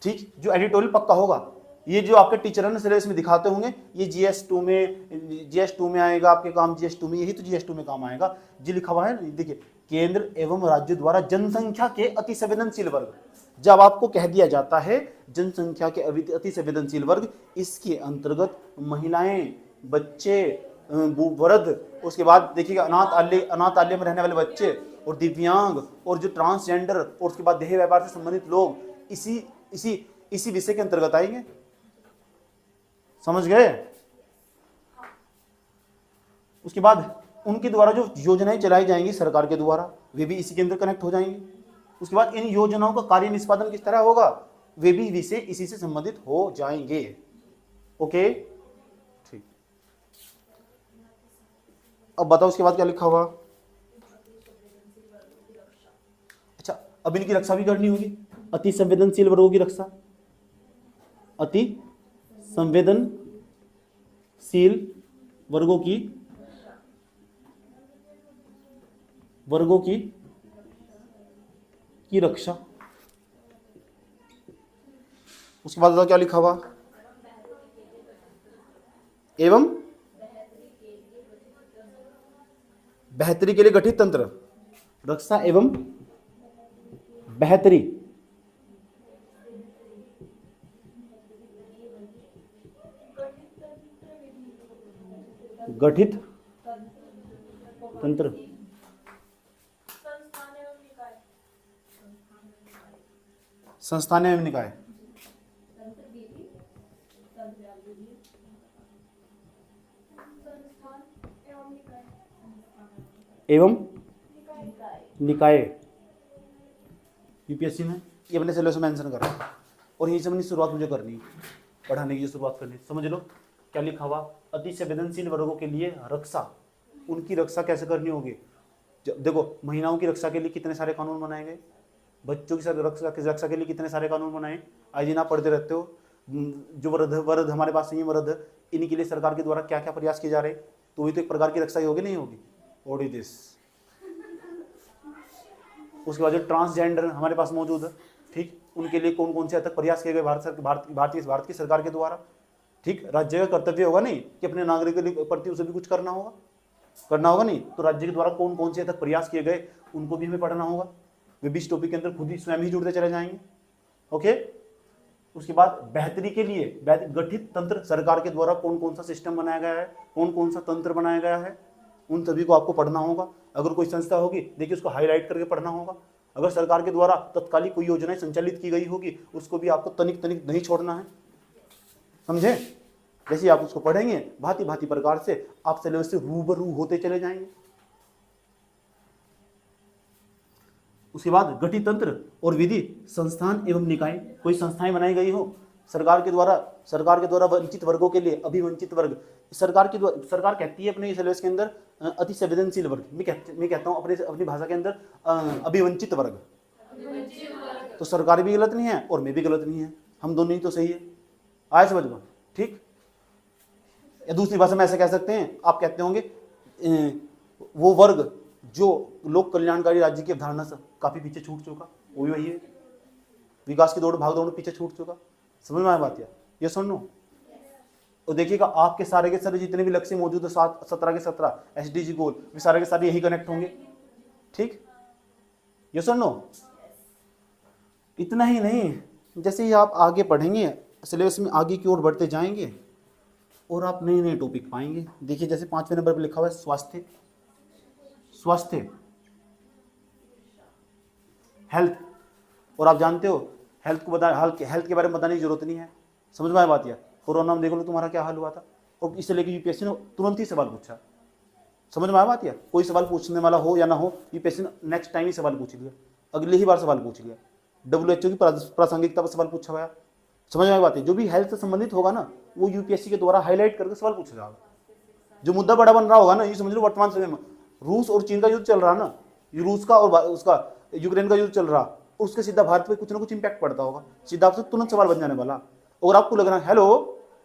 ठीक, जो एडिटोरियल पक्का होगा, ये जो आपके टीचर है ना सिलेबस में दिखाते होंगे, ये GS2 में आएगा आपके काम, GS2 में, यही तो GS2 में काम आएगा। जी लिखा हुआ है, देखिए, केंद्र एवं राज्य द्वारा जनसंख्या के अति संवेदनशील वर्ग। जब आपको कह दिया जाता है जनसंख्या के अति संवेदनशील वर्ग, इसके अंतर्गत महिलाएं, बच्चे, वृद्ध, उसके बाद देखिएगा अनाथालय में रहने वाले बच्चे, और दिव्यांग, और जो ट्रांसजेंडर, और उसके बाद देह व्यापार से संबंधित लोग, इसी विषय के अंतर्गत आएंगे। समझ गए? उसके बाद उनके द्वारा जो योजनाएं चलाई जाएंगी सरकार के द्वारा, वे भी इसी के अंदर कनेक्ट हो जाएंगी। उसके बाद इन योजनाओं का कार्य निष्पादन किस तरह होगा, वे भी विषय इसी से संबंधित हो जाएंगे। ओके, ठीक। अब बताओ उसके बाद क्या लिखा हुआ। अच्छा, अब इनकी रक्षा भी करनी होगी, अति संवेदनशील वर्गों की रक्षा, अति संवेदनशील वर्गों की रक्षा। उसके बाद क्या लिखा हुआ, एवं बेहतरी के लिए गठित तंत्र, रक्षा एवं बेहतरी गठित तंत्र, संस्थान एवं निकाय, एवं निकाय, यूपीएससी में ये अपने सिलेबस में मेंशन करा और यहीं से अपनी शुरुआत मुझे करनी है, पढ़ाने की शुरुआत करनी। समझ लो क्या लिखा हुआ, अति संवेदनशील वर्गों के लिए रक्षा, उनकी रक्षा कैसे करनी होगी। देखो, महिलाओं की रक्षा के लिए कितने सारे कानून बनाए गए, बच्चों की रक्षा के लिए कितने सारे कानून बनाए, आज दिन आप पढ़ते रहते हो। जो वृद्ध हमारे पास नहीं है, वृद्ध, इन्हीं के लिए सरकार के द्वारा क्या क्या प्रयास किए जा रहे हैं, तो वही तो एक प्रकार की रक्षा ही होगी, नहीं होगी। और दिस, उसके बाद जो ट्रांसजेंडर हमारे पास मौजूद है, ठीक, उनके लिए कौन कौन से हद तक प्रयास किए गए भारत की सरकार के द्वारा। ठीक, राज्य का कर्तव्य होगा नहीं कि अपने नागरिकों के प्रति उसे भी कुछ करना होगा नहीं, तो राज्य के द्वारा कौन कौन से हद तक प्रयास किए गए उनको भी हमें पढ़ना होगा। वे भी इस टॉपिक के अंदर खुद ही स्वयं ही जुड़ते चले जाएंगे। ओके, उसके बाद बेहतरी के लिए गठित तंत्र, सरकार के द्वारा कौन कौन सा सिस्टम बनाया गया है, कौन कौन सा तंत्र बनाया गया है, उन सभी को आपको पढ़ना होगा। अगर कोई संस्था होगी, देखिए उसको हाईलाइट करके पढ़ना होगा। अगर सरकार के द्वारा तत्कालिक कोई योजनाएं संचालित की गई होगी, उसको भी आपको तनिक नहीं छोड़ना है, समझे। जैसे आप उसको पढ़ेंगे, भांति भांति प्रकार से आप सिलेबस से रूबरू होते चले जाएंगे। उसके बाद गठित तंत्र और विधि, संस्थान एवं निकाय, कोई संस्थाएं बनाई गई हो सरकार के द्वारा वंचित वर्गों के लिए, अभिवंचित वर्ग, सरकार कहती है अपने सिलेबस के अंदर अति संवेदनशील वर्ग, मैं कहता हूं अपनी भाषा के अंदर अभिवंचित वर्ग। तो सरकार भी गलत नहीं है और मैं भी गलत नहीं है, हम दोनों ही तो सही है। आए समझ में, ठीक। या दूसरी भाषा में ऐसे कह सकते हैं, आप कहते होंगे वो वर्ग जो लोक कल्याणकारी राज्य की अवधारणा से काफी पीछे छूट चुका, वो भी वही है, विकास की दौड़ भाग पीछे छूट चुका। समझ में आया बात? ये सुन लो। और देखिएगा आपके सारे के सारे जितने भी लक्ष्य मौजूद है 17 के 17 SDG गोल, वे सारे के सारे यही कनेक्ट होंगे। ठीक, ये सुन लो। इतना ही नहीं, जैसे ही आप आगे पढ़ेंगे सिलेबस में आगे की ओर बढ़ते जाएंगे और आप नए नए टॉपिक पाएंगे। देखिए जैसे 5वें नंबर पर लिखा हुआ है स्वास्थ्य, हेल्थ। और आप जानते हो हेल्थ के बारे में बताने की जरूरत नहीं है। समझ में आया बात? कोरोना में देख लो तुम्हारा क्या हाल हुआ था, और इससे लेकर यूपीएससी ने तुरंत ही सवाल पूछा। समझ में आया बात? कोई सवाल पूछने वाला हो या ना हो, यूपीएससी ने नेक्स्ट टाइम ही सवाल पूछ लिया, अगली ही बार सवाल पूछ लिया। WHO की प्रासंगिकता पर सवाल पूछा हुआ। समझ में आया बात? जो भी हेल्थ से संबंधित होगा ना, वो यूपीएससी के द्वारा हाईलाइट करके सवाल पूछा जाएगा। जो मुद्दा बड़ा बन रहा होगा ना, ये समझ लो वर्तमान समय में रूस और चीन का युद्ध चल रहा है ना, रूस का और उसका यूक्रेन का युद्ध चल रहा, उसके सीधा भारत पे कुछ ना कुछ इंपैक्ट पड़ता होगा, सीधा आपसे तुरंत सवाल बन जाने वाला। और आपको लग रहा है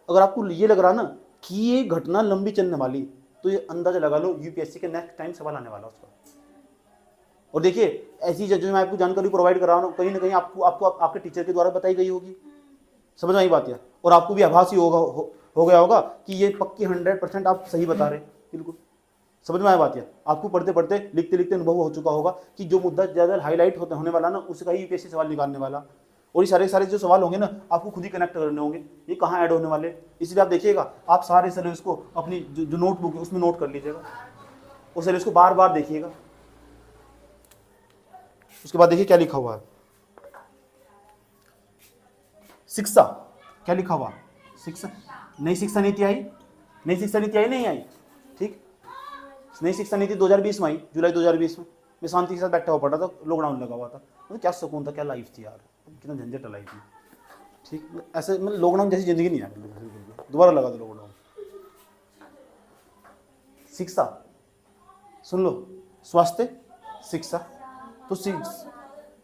अगर आपको ये लग रहा ना कि ये घटना लंबी चलने वाली, तो ये अंदाजा लगा लो यूपीएससी के नेक्स्ट टाइम सवाल आने वाला उसका। और देखिए ऐसी जो मैं आपको जानकारी प्रोवाइड कर रहा हूँ, कहीं ना कहीं आपको आपके टीचर के द्वारा बताई गई होगी। समझ में आई बात? और आपको भी आभास ही हो गया होगा कि ये पक्की 100% आप सही बता रहे। बिल्कुल समझ में आया बात? आपको पढ़ते पढ़ते लिखते लिखते अनुभव हो चुका होगा कि जो मुद्दा ज़्यादा हाईलाइट होने वाला ना, उसका ही यूपीएससी सवाल निकालने वाला। और ये सारे जो सवाल होंगे ना, आपको खुद ही कनेक्ट करने होंगे, ये कहाँ ऐड होने वाले। इसलिए आप देखिएगा, आप सारे सिलेबस को अपनी जो नोटबुक है उसमें नोट कर लीजिएगा, उस सिलेबस को बार बार देखिएगा। उसके बाद देखिए क्या लिखा हुआ है, शिक्षा क्या लिखा हुआ, शिक्षा, नई शिक्षा नीति आई, नई शिक्षा नीति आई नहीं आई, ठीक, नई शिक्षा नीति 2020 में आई, जुलाई 2020 में। मैं शांति के साथ बैठा हुआ पढ़ा था, लॉकडाउन लगा हुआ था, मतलब क्या सुकून था, क्या लाइफ थी यार, कितना झंझट लाइफ थी, ठीक। ऐसे मतलब लॉकडाउन जैसी जिंदगी नहीं है, दोबारा लगा दो लॉकडाउन। शिक्षा सुन लो, स्वास्थ्य, शिक्षा, तो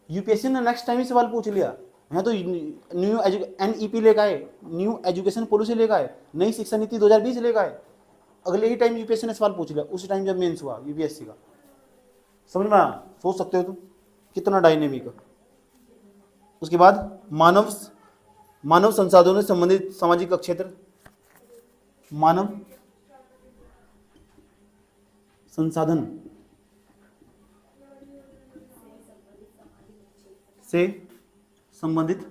यूपीएससी ने नेक्स्ट टाइम ही सवाल पूछ लिया। यहाँ तो न्यू NEP लेकर आए, न्यू एजुकेशन पॉलिसी लेकर आए, नई शिक्षा नीति 2020 लेकर आए, अगले ही टाइम यूपीएससी ने सवाल पूछ लिया, उसी टाइम जब मेंस हुआ यूपीएससी का। समझ में आया? सोच सकते हो तुम कितना डायनेमिक है। उसके बाद मानव संसाधनों से संबंधित सामाजिक क्षेत्र, मानव संसाधन से संबंधित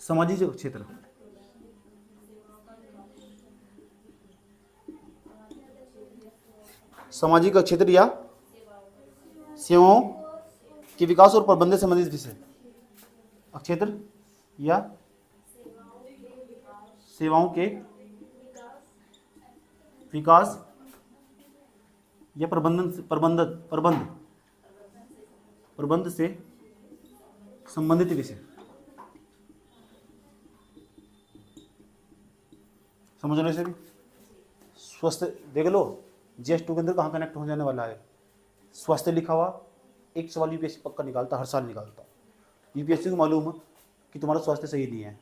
सामाजिक क्षेत्र, सामाजिक क्षेत्र या सेवाओं के विकास और प्रबंधन से संबंधित विषय, क्षेत्र या सेवाओं के विकास या प्रबंध से संबंधित विषय। समझ लो इसे भी। स्वास्थ्य देख लो, GS2 के अंदर कहाँ कनेक्ट हो जाने वाला है। स्वास्थ्य लिखा हुआ एक सवाल यूपीएससी पक्का निकालता, हर साल निकालता। यूपीएससी को मालूम है कि तुम्हारा स्वास्थ्य सही नहीं है,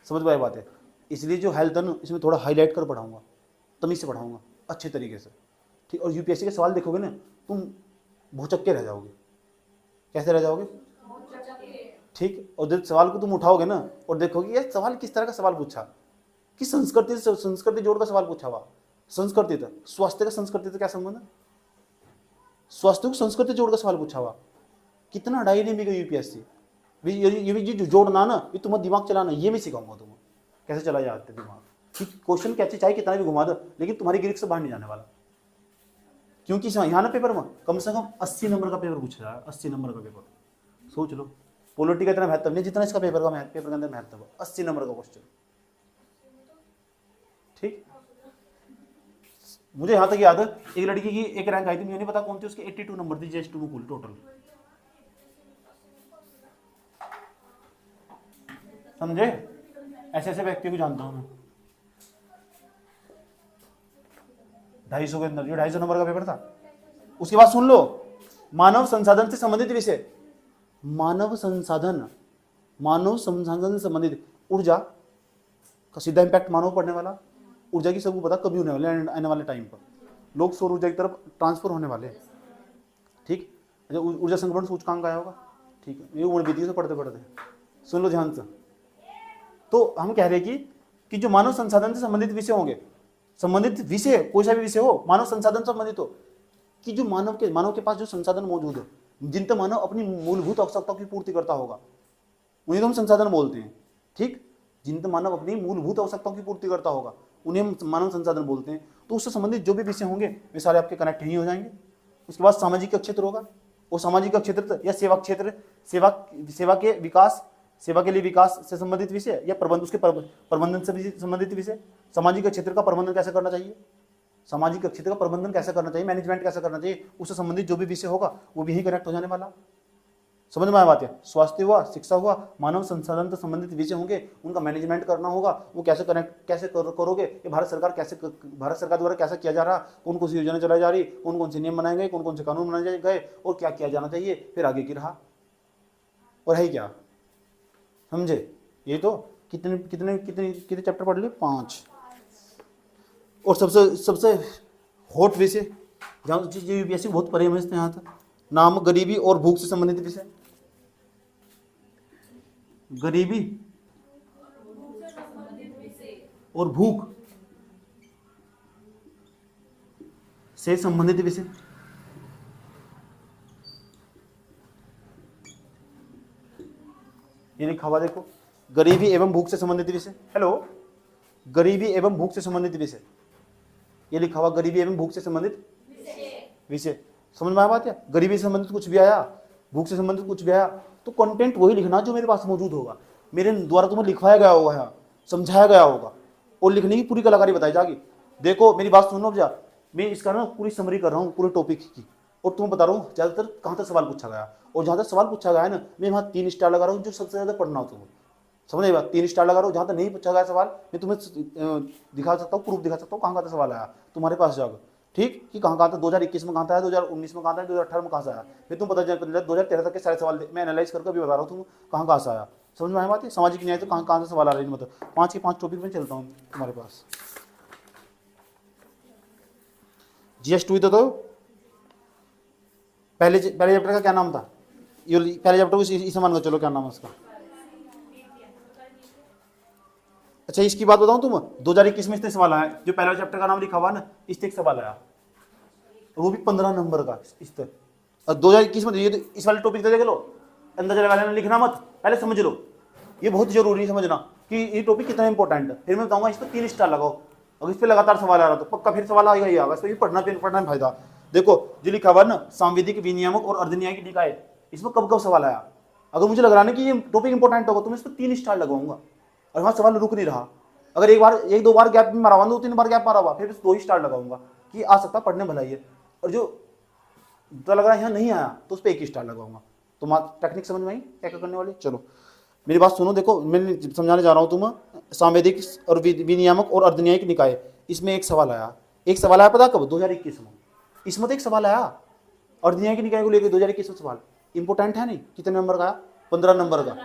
समझ में आई बात है। इसलिए जो हेल्थ है ना, इसमें थोड़ा हाईलाइट कर पढ़ाऊंगा, तमीज से पढ़ाऊंगा, अच्छे तरीके से, ठीक। और यूपीएससी के सवाल देखोगे ना, तुम भौचक्के रह जाओगे। कैसे रह जाओगे? ठीक। और जब सवाल को तुम उठाओगे ना और देखोगे ये सवाल किस तरह का सवाल पूछा, किस संस्कृति जोड़ का सवाल पूछा हुआ। संस्कृति था, स्वास्थ्य का संस्कृति से क्या संबंध है? स्वास्थ्य को संस्कृति जोड़ का सवाल पूछा हुआ। कितना डायनेमिक है यूपीएससी। ये भी जो जोड़ना ना, ये तुम्हारा दिमाग चलाना, ये मैं सिखाऊंगा तुम्हें कैसे चला जाते दिमाग। क्वेश्चन कैसे चाहे कितना भी घुमा दो, लेकिन तुम्हारी गिरिक से बाहर नहीं जाने वाला। क्योंकि यहाँ ना पेपर में कम से कम 80 नंबर का पेपर पूछा जाए, 80 नंबर का पेपर। सोच लो, पॉलिटी का इतना महत्व नहीं जितना इसका पेपर के अंदर महत्व है। 80 नंबर का क्वेश्चन, ठीक। मुझे यहाँ तक याद है, एक लड़की की एक रैंक आई थी, मुझे नहीं पता कौन थी, उसकी 82 नंबर थी GS2 में कुल टोटल। समझे? ऐसे ऐसे व्यक्ति को जानता हूं मैं। 250 के अंदर, जो 250 नंबर का पेपर था। उसके बाद सुन लो, मानव संसाधन से संबंधित विषय, मानव संसाधन से संबंधित ऊर्जा का सीधा इम्पैक्ट मानव पढ़ने वाला। ऊर्जा की सबको पता कभी होने वाले, आने वाले टाइम पर लोग सौर ऊर्जा की तरफ ट्रांसफर होने वाले, ठीक। ऊर्जा संक्रमण सूचकांक आया होगा, ठीक है, ये उम्र बीती से पढ़ते सुन लो ध्यान से। तो हम कह रहे हैं कि जो मानव संसाधन से संबंधित विषय होंगे, संबंधित विषय कोई सा भी विषय हो, मानव संसाधन से संबंधित हो, कि जो मानव के पास जो संसाधन मौजूद है, जिनसे मानव अपनी मूलभूत आवश्यकताओं की पूर्ति करता होगा, उन्हें तो हम संसाधन बोलते हैं, ठीक। जिनसे मानव अपनी मूलभूत आवश्यकताओं की पूर्ति करता होगा, उन्हें हम मानव संसाधन बोलते हैं। तो उससे संबंधित जो भी विषय होंगे वे सारे आपके कनेक्ट ही हो जाएंगे। उसके बाद सामाजिक क्षेत्र होगा, वो सामाजिक क्षेत्र या सेवा क्षेत्र, सेवा के विकास, सेवा के लिए विकास से संबंधित विषय या उसके प्रबंधन से संबंधित विषय। सामाजिक क्षेत्र का प्रबंधन कैसे करना चाहिए, सामाजिक क्षेत्र का प्रबंधन कैसे करना चाहिए, मैनेजमेंट कैसे करना चाहिए, उससे संबंधित जो भी विषय होगा वो भी यही कनेक्ट हो जाने वाला। समझ में आया बात है? स्वास्थ्य हुआ, शिक्षा हुआ, मानव संसाधन से संबंधित विषय होंगे, उनका मैनेजमेंट करना होगा, वो कैसे करोगे, ये भारत सरकार द्वारा कैसे किया जा रहा, कौन कौन सी योजना चलाई जा रही, कौन कौन से नियम बनाए गए, कौन कौन से कानून बनाए गए और क्या किया जाना चाहिए, फिर आगे की रहा और है क्या। समझे? ये तो कितने चैप्टर पढ़ लिए? 5। और सबसे हॉट विषय जहाँ यूपीएससी बहुत परे में यहाँ था, नाम गरीबी और भूख से संबंधित विषय। गरीबी और भूख से संबंधित विषय। ये लिखा हुआ देखो, गरीबी एवं भूख से संबंधित विषय। हेलो, गरीबी एवं भूख से संबंधित विषय, ये लिखा हुआ गरीबी एवं भूख से संबंधित विषय। समझ में आया बात है? गरीबी से संबंधित कुछ भी आया, भूख से संबंधित कुछ भी आया, तो कंटेंट वही लिखना जो मेरे पास मौजूद होगा, मेरे द्वारा तुम्हें लिखवाया गया होगा, यहाँ समझाया गया होगा, और लिखने की पूरी कलाकारी बताई जाएगी। देखो मेरी बात सुनो भैया, मैं इसका ना पूरी समरी कर रहा हूँ पूरे टॉपिक की, और तुम्हें बता रहा हूँ ज़्यादातर कहाँ तक सवाल पूछा गया, और जहाँ तक सवाल पूछा गया है ना, मैं वहाँ 3 स्टार लगा रहा हूँ, जो सबसे ज़्यादा पढ़ना हो तुम्हें, समझ आई बात। 3 स्टार लगा रहा हूँ। जहाँ तक नहीं पूछा गया सवाल, मैं तुम्हें दिखा सकता हूँ, प्रूफ दिखा सकता हूँ कहाँ कहाँ तक सवाल आया तुम्हारे पास जाकर, ठीक, कि कहाँ कहाँ तक 2021 में कहाँ था, 2019 में कहाँ था, 2018 में कहाँ से आया, मैं तुम पता चल 2013 तक के सारे सवाल मैं एनालाइज करके भी बता रहा हूँ तुम कहाँ कहाँ से आया। समझ में आया बात है, सामाजिक न्याय तो कहाँ कहाँ से सवाल आ रहे हैं, मतलब 5 के 5 टॉपिक में चलता हूँ तुम्हारे पास। GS2 तो पहले चैप्टर का क्या नाम था, ये पहले चैप्टर को इसे मान कर चलो, क्या नाम है उसका। अच्छा इसकी बात बताऊं, तुम 2021 में इतने सवाल आए, जो पहला चैप्टर का नाम लिखा हुआ ना, इससे एक सवाल आया, वो भी 15 नंबर का इस तरह। और 2021 में ये इस वाले टॉपिक देख लो, अंदाजा लगा लेना, लिखना मत, पहले समझ लो, ये बहुत जरूरी है समझना कि ये टॉपिक कितना इंपॉर्टेंट है। फिर मैं बताऊंगा इस पर 3 स्टार लगाओ, अगर इस पर लगातार सवाल आ रहा तो पक्का फिर सवाल आएगा ही आएगा, इस पर पढ़ना में फायदा। देखो जो लिखा हुआ ना, सांविधिक विनियामक और अर्धन्यायिक निकाय, इसमें कब कब सवाल आया, अगर मुझे लग रहा है कि ये टॉपिक इंपॉर्टेंट होगा तो मैं इस पर 3 स्टार लगाऊंगा, और वहाँ सवाल रुक नहीं रहा। अगर एक दो बार गैप में मारा हुआ, 2-3 बार गैप मारा हुआ, फिर 2 ही स्टार लगाऊंगा कि आ सकता पढ़ने भला ही है, और जो तो लग रहा है यहाँ नहीं आया तो उस पर 1 ही स्टार लगाऊंगा। तो टेक्निक समझ में आई क्या क्या करने वाली। चलो मेरी बात सुनो, देखो मैं समझाने जा रहा हूँ तुम्हें, सांविधिक और विनियामक और अर्धन्यायिक निकाय, इसमें एक सवाल आया पता कब, 2021 में, इसमें तो एक सवाल आया अर्धन्यायिक निकाय को लेकर 2021 में सवाल, इंपॉर्टेंट है नहीं, कितने नंबर का, 15 नंबर का।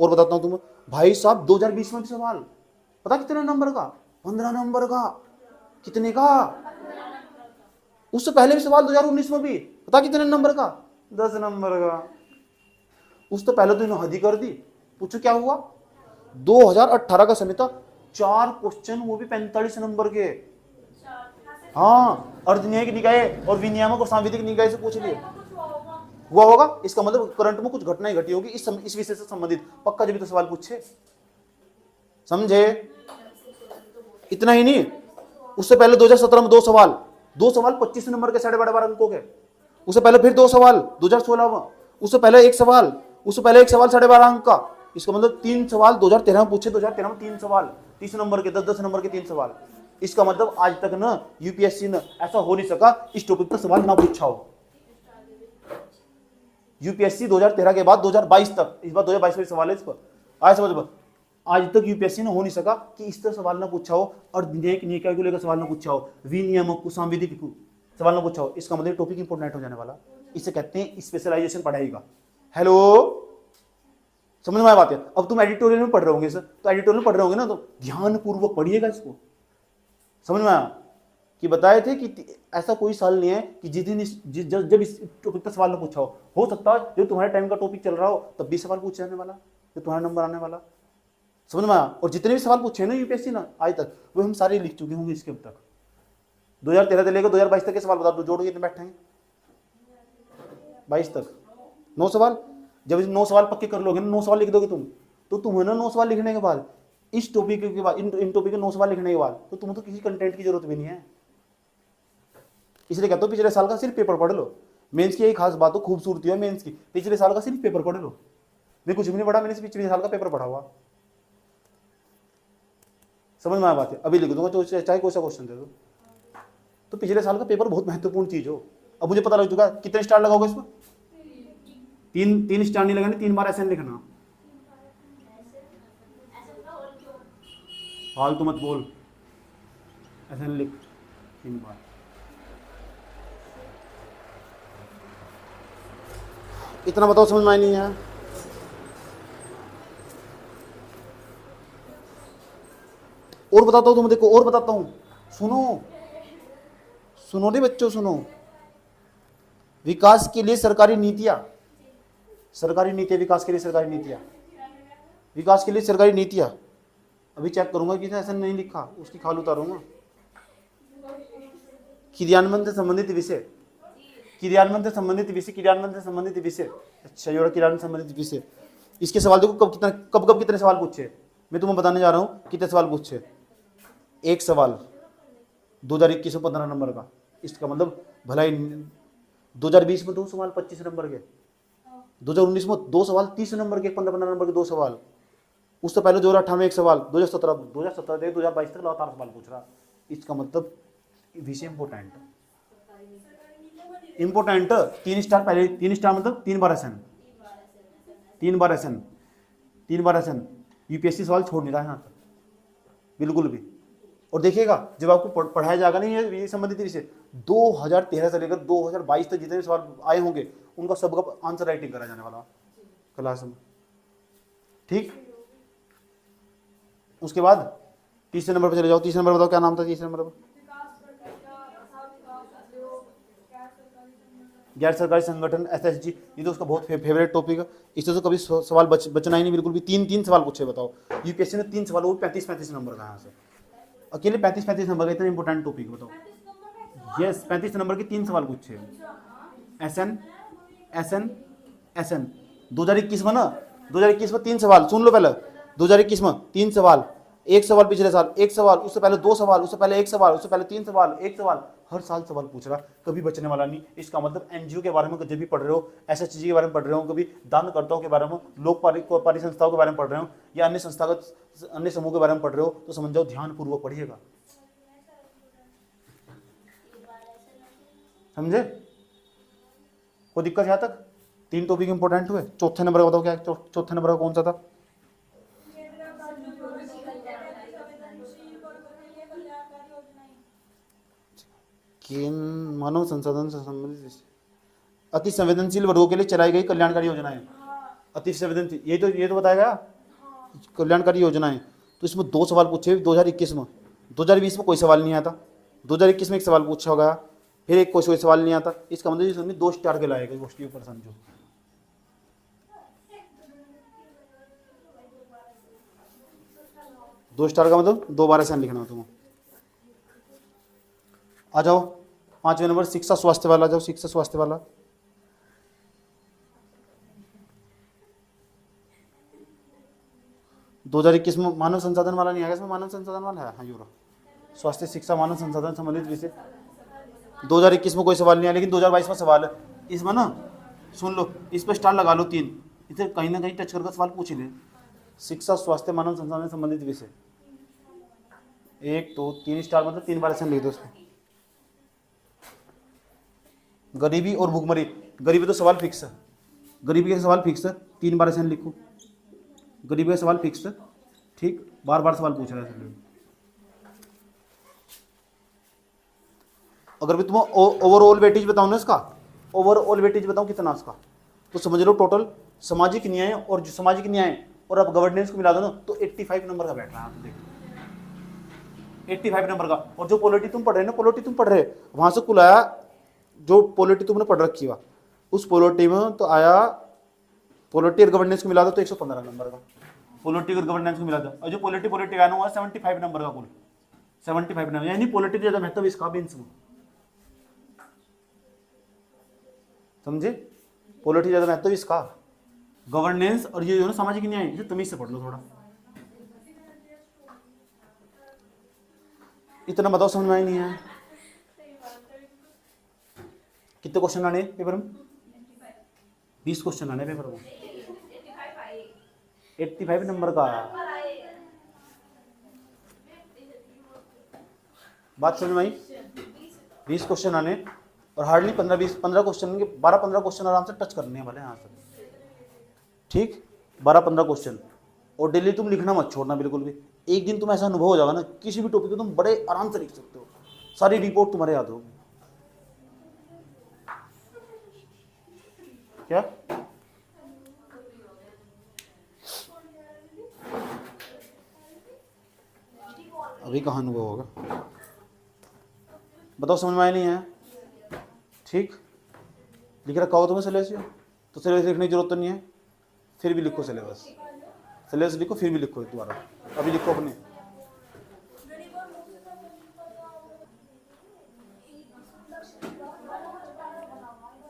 और बताता हूँ तुम्हें भाई साहब, 2020 में भी सवाल, पता कितने नंबर का, 15 नंबर का, कितने का, उससे पहले भी सवाल 2019 में भी, पता कितने नंबर का, 10 नंबर का। उस तो पहले तो इन्होंने हद ही कर दी। पूछो क्या हुआ, 2018 का समय था, 4 क्वेश्चन, वो भी 45 नंबर के। हाँ, अर्धन्यायिक निकाय और विनियामक और सांविधिक निकाय से पूछ लिए, हुआ होगा, इसका मतलब करंट में कुछ घटनाएं घटी होगी इस विषय से संबंधित, पक्का जब तो सवाल पूछे, समझे। इतना ही नहीं, उससे पहले 2017 में 2 सवाल 25 नंबर के 12.5 अंकों के, उससे पहले फिर 2 सवाल 2016 में, उससे पहले एक सवाल 12.5 अंक का। इसका मतलब 3 सवाल 2013 में पूछे, 2013 में 3 सवाल 30 नंबर के, 10-10 नंबर के 3 सवाल। इसका मतलब आज तक ना यूपीएससी ने ऐसा हो नहीं सका इस टॉपिक पर सवाल ना पूछा हो। यूपीएससी 2013 के बाद 2022 तक, इस बार 2022 में सवाल है इस पर, आज समझ, आज तक यूपीएससी ने हो नहीं सका कि इस तरह सवाल ना पूछा हो, और न्यायिक निकाय को लेकर सवाल ना पूछा हो, विनियामक को, सांविधिक को सवाल ना पूछा हो। इसका मतलब टॉपिक इंपोर्टेंट हो जाने वाला, इसे कहते हैं स्पेशलाइजेशन पढ़ाई का। हेलो, समझ में आया बात है। अब तुम एडिटोरियल में पढ़ रहे होंगे सर, तो एडिटोरियल में पढ़ रहे होंगे ना, तो ध्यान पूर्वक पढ़िएगा इसको, समझ में आया कि बताए थे कि ऐसा कोई साल नहीं है कि जिस दिन जब इस टॉपिक पर सवाल ना पूछा हो सकता है जो तुम्हारे टाइम का टॉपिक चल रहा हो तब भी सवाल पूछा जाने वाला, जो तुम्हारा नंबर आने वाला, समझ में आया। और जितने भी सवाल पूछे ना यूपीएससी ना आज तक, वो हम सारे लिख चुके होंगे इसके अब तक, 2013 से लेकर 2022 तक के सवाल बता दो, जोड़ो कितने बैठेंगे, 22 तक 9 सवाल। जब 9 सवाल पक्के कर लोगे ना, 9 सवाल लिख दोगे तुम, तो तुम्हें ना 9 सवाल लिखने के बाद, इस टॉपिक के बाद, इन टॉपिक के 9 सवाल लिखने के बाद, तो तुम्हें तो किसी कंटेंट की जरूरत भी नहीं है। इसलिए कहता हूँ पिछले साल का सिर्फ पेपर पढ़ लो, मेंस की यही खास बात हो, खूबसूरती है मेंस की, पिछले साल का सिर्फ पेपर पढ़ लो। मैं कुछ भी नहीं पढ़ा, मैंने पिछले साल का पेपर पढ़ा हुआ, समझ में आया बात है। अभी लिख दूंगा तो चाहे कोई सा क्वेश्चन दे दो, तो पिछले साल का पेपर बहुत महत्वपूर्ण चीज हो। अब मुझे पता लग चुका है, कितने स्टार लगाओगे इसमें, 3 स्टार नहीं लगाने, 3 बार ऐसे लिखना, फालतू मत बोल, ऐसे लिख 3 बार। इतना बताओ समझ में नहीं है। और बताता हूं तुम, देखो और बताता हूं, सुनो रे बच्चों, सुनो। विकास के लिए सरकारी नीतियां, विकास के लिए सरकारी नीतियां, विकास के लिए सरकारी नीतियां। अभी चेक करूंगा कि ऐसा नहीं लिखा, उसकी खाल उतारूंगा। क्रियान्वयन से संबंधित विषय, क्रियान्वयन से संबंधित विषय, अच्छा जोड़ा क्रियान्वयन संबंधित विषय। इसके सवाल देखो कब कितने सवाल पूछे, मैं तुम्हें बताने जा रहा हूं कितने सवाल पूछे। एक सवाल 2021 में 15 नंबर का, इसका मतलब भला ही 2020 में 2 सवाल 25 नंबर के, 2019 में 2 सवाल 30 नंबर के, 15-15 नंबर के 2 सवाल। उससे पहले 2018 में 1 सवाल, 2017 से 2022 तक लगातार सवाल पूछ रहा। इसका मतलब विषय इंपॉर्टेंट, 3 स्टार पहले, 3 स्टार मतलब 3 बार एसएन, 3 बार एसएन। यूपीएससी सवाल छोड़ नहीं रहा है यहाँ तक बिल्कुल भी। और देखिएगा जब आपको पढ़ाया जाएगा नहीं ये संबंधित विषय, 2013 से लेकर 2022 तक जितने सवाल आए होंगे उनका सबका आंसर राइटिंग करा जाने वाला क्लास में, ठीक। उसके बाद तीसरे नंबर पर चले जाओ। तीसरे नंबर बताओ क्या नाम था तीसरे नंबर पर? गैर सरकारी संगठन, एसएसजी। ये तो उसका बहुत फेवरेट टॉपिक है, इससे तो कभी सवाल बचना ही नहीं बिल्कुल भी। 3 सवाल पूछे बताओ यूपीएससी ने, 3 सवाल, वो 35 नंबर का, यहाँ से अकेले 35 नंबर का, इतना इंपॉर्टेंट टॉपिक बताओ। यस 35 नंबर के 3 सवाल पूछे। एसएन 2021 में ना, 2021 में 3 सवाल, सुन लो पहले। 2021 में 3 सवाल, 1 सवाल पिछले साल, 1 सवाल, उससे पहले 2 सवाल, उससे पहले 1 सवाल, उससे पहले 3 सवाल, 1 सवाल, हर साल सवाल पूछ रहा, कभी बचने वाला नहीं। इसका मतलब एनजीओ के बारे में जब भी पढ़ रहे हो, एसएचजी के बारे में पढ़ रहे हो, कभी दानकर्ताओं के बारे में, लोकपारी संस्थाओं के बारे में पढ़ रहे हो, या अन्य संस्थागत अन्य समूह के बारे में पढ़ रहे हो, तो समझ जाओ ध्यानपूर्वक पढ़िएगा, समझे? कोई दिक्कत यहाँ तक? 3 टॉपिक इंपॉर्टेंट हुए। चौथे नंबर का बताओ क्या? चौथे नंबर का कौन सा था? मानव संसाधन से संबंधित अति संवेदनशील वर्गों के लिए चलाई गई कल्याणकारी योजनाएं। अति संवेदनशील, ये तो बताएगा कल्याणकारी योजनाएं। तो इसमें 2 सवाल पूछे 2021 में, 2020 में कोई सवाल नहीं आता, 2021 में 1 सवाल पूछा होगा, फिर एक कोई सवाल नहीं आता। इसका मतलब इसमें 2 स्टार के लाएगा गोष्ठी ऊपर समझो। दो स्टार का मतलब 2 बार ऐसा लिखना तुम्हें। आ जाओ 5वें नंबर, शिक्षा स्वास्थ्य वाला। जाओ शिक्षा स्वास्थ्य वाला। दो 2021 में मानव संसाधन वाला नहीं आएगा, इसमें मानव संसाधन वाला है। हाँ यूरो स्वास्थ्य शिक्षा मानव संसाधन संबंधित विषय 2021 में कोई सवाल नहीं आया, लेकिन 2022 में सवाल है इसमें ना, सुन लो, इस पर स्टार लगा लो 3, इसे कहीं ना कहीं टच करके सवाल पूछ ले। शिक्षा स्वास्थ्य मानव संसाधन संबंधित विषय 1 2 3 स्टार मतलब 3 बार ऐसा लिख दो उसमें। गरीबी और भूखमरी, गरीबी तो सवाल फिक्स है, गरीबी का सवाल फिक्स है, 3 बार ऐसा लिखो। गरीबी का सवाल फिक्स है, ठीक, बार बार सवाल पूछ रहा है। अगर भी तुम्हें ओवरऑल वेटेज बताऊं ना इसका, ओवरऑल वेटेज बताऊं कितना उसका, तो समझ लो टोटल सामाजिक न्याय और जो सामाजिक न्याय और अब गवर्नेंस को मिला दो ना, तो 85 नंबर का बैठ रहा है। देखो 85 नंबर का। और जो पॉलिटी तुम पढ़ रहे हो ना, पॉलिटी तुम पढ़ रहे वहां से कुल आया, जो पॉलिटी तुमने पढ़ रखी है उस पॉलिटी में तो आया, पॉलिटी और गवर्नेंस को मिला दो तो 115 नंबर का पॉलिटी और गवर्नेंस को मिला दो। और जो पॉलिटी आया ना हुआ 75 नंबर का कुल, 75 नंबर, यानी पॉलिटी ज्यादा महत्व इसका बेंच में, समझे? पॉलिटी ज्यादा महत्व इसका, गवर्नेंस और ये जो ना सामाजिक न्याय, इसे तमीज से पढ़ लो थोड़ा। इतना बताओ समझ में नहीं है? कितने क्वेश्चन आने पेपर में? 20 क्वेश्चन आने पेपर में, 85 नंबर का। बात समझ में आई? 20 क्वेश्चन आने और हार्डली 15 क्वेश्चन के 12-15 क्वेश्चन आराम से टच करने वाले यहाँ से, ठीक, 12-15 क्वेश्चन। और डेली तुम लिखना मत छोड़ना बिल्कुल भी। एक दिन तुम ऐसा अनुभव हो जाएगा ना, किसी भी टॉपिक को तुम बड़े आराम से लिख सकते हो, सारी रिपोर्ट तुम्हारे याद होगी। क्या अभी कहाँ अनुभव होगा बताओ? समझ में आया नहीं है? ठीक, लिख रखा हो तुम्हें सिलेबस, तो सिलेबस लिखने की जरूरत तो नहीं है, फिर भी लिखो सिलेबस, सिलेबस लिखो फिर भी लिखो दोबारा, अभी लिखो अपने।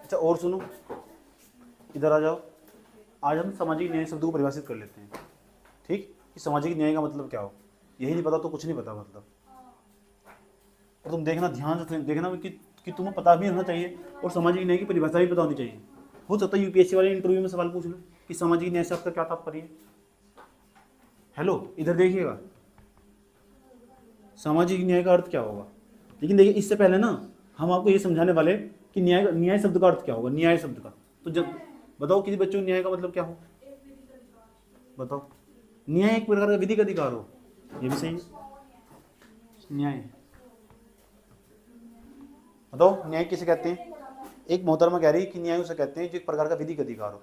अच्छा और सुनो, इधर आ जाओ। आज हम सामाजिक न्याय शब्द को परिभाषित कर लेते हैं, ठीक, कि सामाजिक न्याय का मतलब क्या हो, यही नहीं पता तो कुछ नहीं पता मतलब। और तुम देखना ध्यान से देखना कि तुम्हें पता भी होना चाहिए और सामाजिक न्याय की परिभाषा भी पता होनी चाहिए। हो सकता है यूपीएससी वाले इंटरव्यू में सवाल पूछ लो कि सामाजिक न्याय से आपका क्या तात्पर्य है। हेलो, इधर देखिएगा, सामाजिक न्याय का अर्थ क्या होगा। लेकिन देखिए, इससे पहले ना हम आपको ये समझाने वाले कि न्याय शब्द का अर्थ क्या होगा, न्याय शब्द का। तो जब बताओ किसी बच्चों को न्याय का मतलब क्या हो, बताओ। न्याय एक प्रकार का विधिक अधिकार हो, ये भी सही है। न्याय बताओ, न्याय किसे कहते हैं। एक मोहतरमा कह रही है कि न्याय उसे कहते हैं जो एक प्रकार का विधिक अधिकार हो।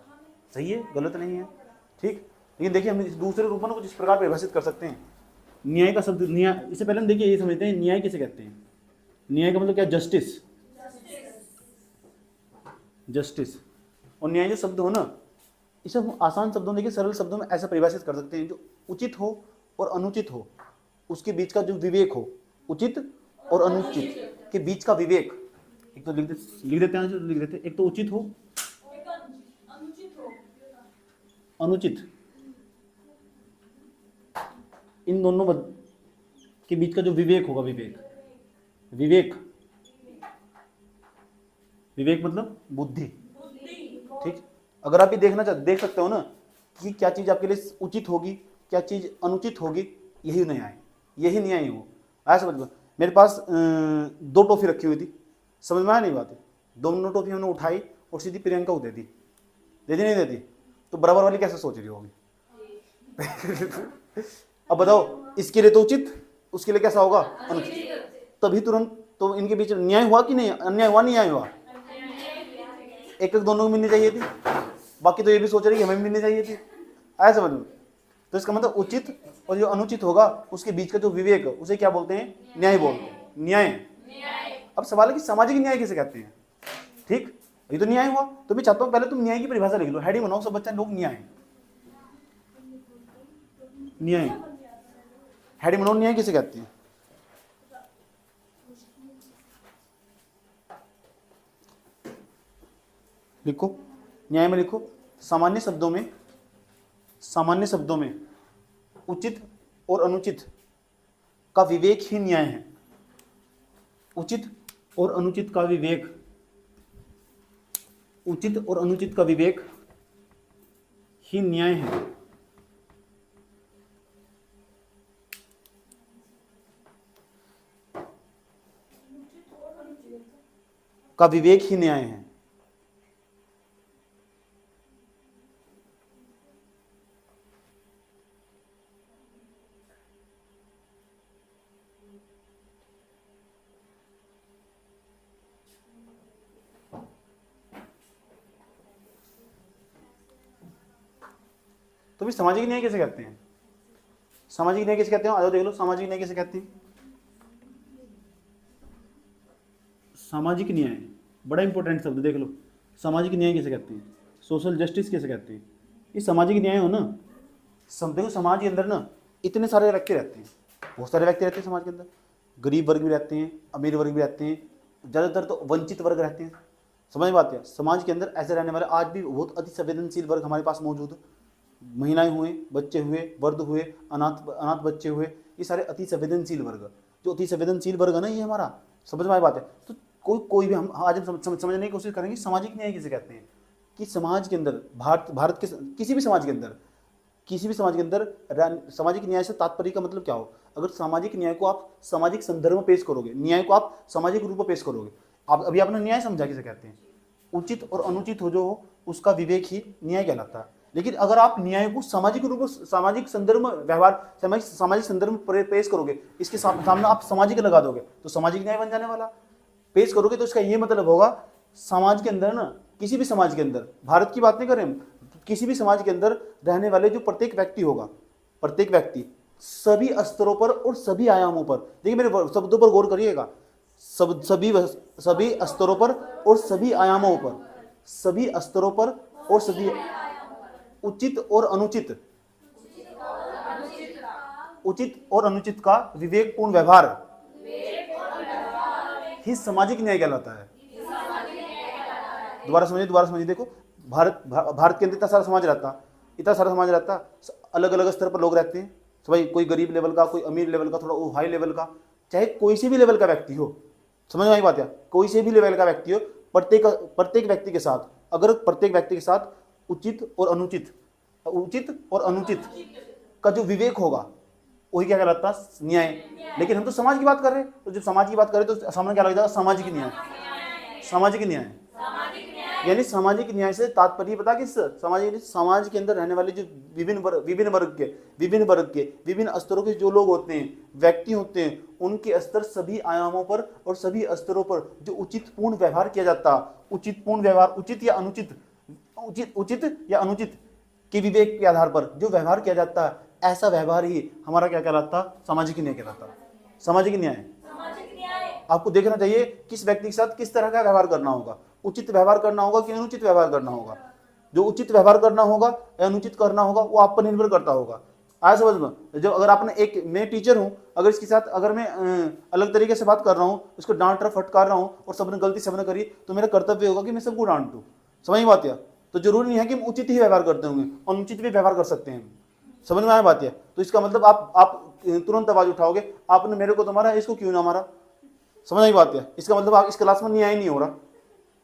सही है, गलत नहीं है, ठीक। लेकिन देखिए, हम इस दूसरे रूपों को जिस प्रकार परिभाषित कर सकते हैं न्याय का शब्द, न्याय, इससे पहले हम देखिए ये समझते हैं न्याय किसे कहते हैं। न्याय का मतलब क्या, जस्टिस। जस्टिस और न्याय जो शब्द हो ना, इसे हम आसान शब्दों में, देखिए सरल शब्दों में ऐसा परिभाषित कर सकते हैं जो उचित हो और अनुचित हो, उसके बीच का जो विवेक हो, उचित और अनुचित के बीच का विवेक। एक तो लिख देते हैं, लिख देते हैं, एक तो उचित हो, अनुचित, इन दोनों के बीच का जो विवेक होगा, विवेक मतलब बुद्धि, ठीक। अगर आप ये देख सकते हो ना कि क्या चीज आपके लिए उचित होगी, क्या चीज अनुचित होगी, यही न्याय हो। आया समझ में। मेरे पास 2 टॉफी रखी हुई थी, समझ में आया नहीं बात। दोनों टॉफी हमने उठाई और सीधी प्रियंका को दे दी नहीं देती, तो बराबर वाली कैसे सोच रही होगी। अब बताओ, इसके लिए तो उचित, उसके लिए कैसा होगा, अनुचित। तभी तुरंत तो इनके बीच न्याय हुआ कि नहीं, अन्याय हुआ, न्याय हुआ। एक दोनों को मिलनी चाहिए थी, बाकी तो ये भी सोच रही है हमें मिलनी चाहिए थी। आया समझ में। तो इसका मतलब उचित और जो अनुचित होगा उसके बीच का जो विवेक, उसे क्या बोलते हैं, न्याय बोलते हैं, न्याय। अब सवाल है कि सामाजिक न्याय किसे कहते हैं, ठीक। ये तो न्याय हुआ। तो मैं चाहता हूं पहले तुम न्याय की परिभाषा लिख लो, हेडिंग बनाओ सब बच्चा लोग, न्याय हेडिंग बनाओ, न्याय किसे कहते हैं। लिखो, न्याय में लिखो, सामान्य शब्दों में उचित और अनुचित का विवेक ही न्याय है। उचित और अनुचित का विवेक, उचित और अनुचित का विवेक ही न्याय है। का विवेक ही न्याय है। तो भी सामाजिक न्याय कैसे कहते हैं, सामाजिक न्याय कैसे कहते हैं, आओ देख लो, सामाजिक न्याय कैसे कहते हैं। सामाजिक न्याय बड़ा इंपॉर्टेंट शब्द, देख लो, सामाजिक न्याय कैसे कहते हैं, सोशल जस्टिस कैसे कहते हैं। ये सामाजिक न्याय हो ना, देखो समाज के अंदर ना इतने सारे व्यक्ति रहते हैं, बहुत सारे व्यक्ति रहते हैं समाज के अंदर। गरीब वर्ग भी रहते हैं, अमीर वर्ग भी रहते हैं, ज़्यादातर तो वंचित वर्ग रहते हैं। समझ में आती है। समाज के अंदर ऐसे रहने वाले आज भी बहुत अति संवेदनशील वर्ग हमारे पास मौजूद है। महिलाएं हुए, बच्चे हुए, वृद्ध हुए, अनाथ बच्चे हुए, ये सारे अति संवेदनशील वर्ग। जो अति संवेदनशील वर्ग है ना, ये हमारा, समझ में आई बात है। तो कोई भी हम आज हम समझने की कोशिश करेंगे सामाजिक न्याय किसे कहते हैं। कि समाज के अंदर, भारत के किसी भी समाज के अंदर सामाजिक न्याय से तात्पर्य का मतलब क्या हो। अगर सामाजिक न्याय को आप सामाजिक संदर्भ में पेश करोगे, न्याय को आप सामाजिक रूप में पेश करोगे, आप अभी आपने न्याय समझा किसे कहते हैं। उचित और अनुचित हो जो हो उसका विवेक ही न्याय कहलाता है। लेकिन अगर आप न्याय को सामाजिक रूप, सामाजिक संदर्भ में व्यवहार, सामाजिक संदर्भ में पेश करोगे, इसके सामने आप सामाजिक लगा दोगे तो सामाजिक न्याय बन जाने वाला। पेश करोगे तो इसका ये मतलब होगा समाज के अंदर ना, किसी भी समाज के अंदर, भारत की बात नहीं कर रहे हम, किसी भी समाज के अंदर रहने वाले जो प्रत्येक व्यक्ति होगा, प्रत्येक व्यक्ति सभी स्तरों पर और सभी आयामों पर, देखिए मेरे शब्दों पर गौर करिएगा, सभी स्तरों पर और सभी आयामों पर, सभी स्तरों पर और सभी, उचित और अनुचित का विवेकपूर्ण व्यवहार ही सामाजिक न्याय कहलाता है। दोबारा समझिए, देखो, भारत के अंदर इतना सारा समाज रहता, अलग अलग स्तर पर लोग रहते हैं। तो भाई कोई गरीब लेवल का, कोई अमीर लेवल का, थोड़ा हाई लेवल का, चाहे कोई से भी लेवल का व्यक्ति हो, समझ में आई बात है, कोई से भी लेवल का व्यक्ति हो, प्रत्येक व्यक्ति के साथ अगर प्रत्येक व्यक्ति के साथ उचित और अनुचित का जो विवेक होगा वही क्या कहलाता है? न्याय। लेकिन हम तो समाज की बात कर रहे हैं, तो जब समाज की बात करें तो सामने क्या लग जाएगा? सामाजिक न्याय। सामाजिक न्याय यानी सामाजिक न्याय से तात्पर्य पता किस? समाज के अंदर रहने वाले जो विभिन्न वर्ग के विभिन्न स्तरों के जो लोग होते हैं, व्यक्ति होते हैं, उनके स्तर सभी आयामों पर और सभी स्तरों पर जो उचित पूर्ण व्यवहार किया जाता, उचित पूर्ण व्यवहार, उचित या अनुचित के विवेक के आधार पर जो व्यवहार किया जाता है, ऐसा व्यवहार ही हमारा क्या कहलाता? सामाजिक न्याय कहलाता। सामाजिक न्याय आपको देखना चाहिए किस व्यक्ति के साथ किस तरह का व्यवहार करना होगा, उचित व्यवहार करना होगा कि अनुचित व्यवहार करना होगा। जो उचित व्यवहार करना होगा या अनुचित करना होगा वो आप पर निर्भर करता होगा। आया समझ में? जो अगर आपने मैं टीचर हूं, अगर इसके साथ अगर मैं अलग तरीके से बात कर रहा हूं, उसको डांट रहा फटकार रहा हूं और सबने गलती सबने करी, तो मेरा कर्तव्य होगा कि मैं सबको डांट दूं। समझ में बात है? तो जरूरी नहीं है कि हम उचित ही व्यवहार करते होंगे, अनुचित भी व्यवहार कर सकते हैं। समझ में आया बात है? तो इसका मतलब आप तुरंत आवाज उठाओगे, आपने मेरे को तो मारा, इसको क्यों ना मारा। समझ आई बात है? इसका मतलब आप इस क्लास में न्याय नहीं हो रहा।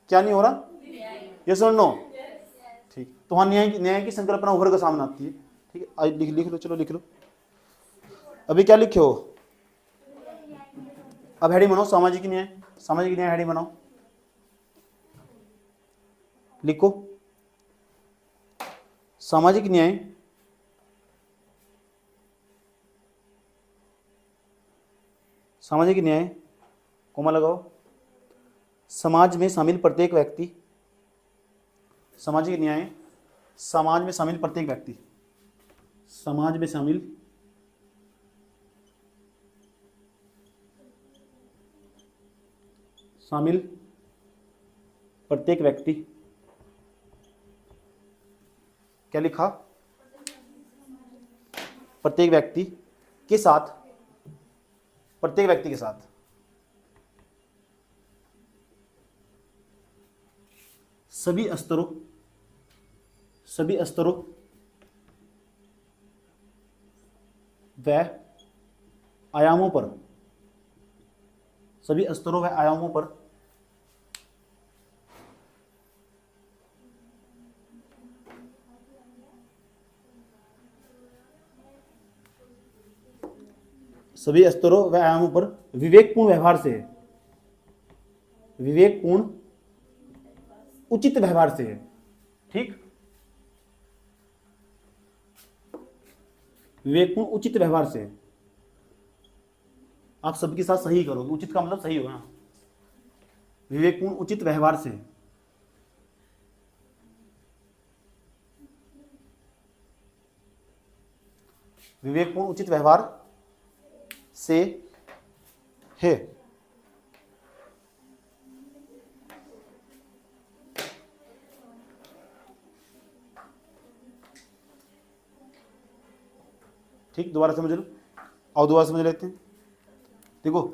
क्या नहीं हो रहा? यस और नो? ठीक। तो वहां न्याय की संकल्पना उभर कर सामने आती है। ठीक है, आज लिख लो, चलो लिख लो। अभी क्या लिखे हो? अब हेडिंग बनाओ सामाजिक न्याय हेडिंग बनाओ, लिखो सामाजिक न्याय कोमा लगाओ। समाज में शामिल प्रत्येक व्यक्ति, सामाजिक न्याय समाज में शामिल प्रत्येक व्यक्ति, समाज में शामिल प्रत्येक व्यक्ति, क्या लिखा? प्रत्येक व्यक्ति के साथ सभी स्तरों व आयामों पर विवेकपूर्ण व्यवहार से, उचित व्यवहार से है। ठीक, विवेकपूर्ण उचित व्यवहार से आप सबके साथ सही करोगे। उचित का मतलब सही होगा। विवेकपूर्ण उचित व्यवहार से, विवेकपूर्ण उचित व्यवहार से है। ठीक, दोबारा समझ लो। और दोबारा समझ लेते हैं। देखो,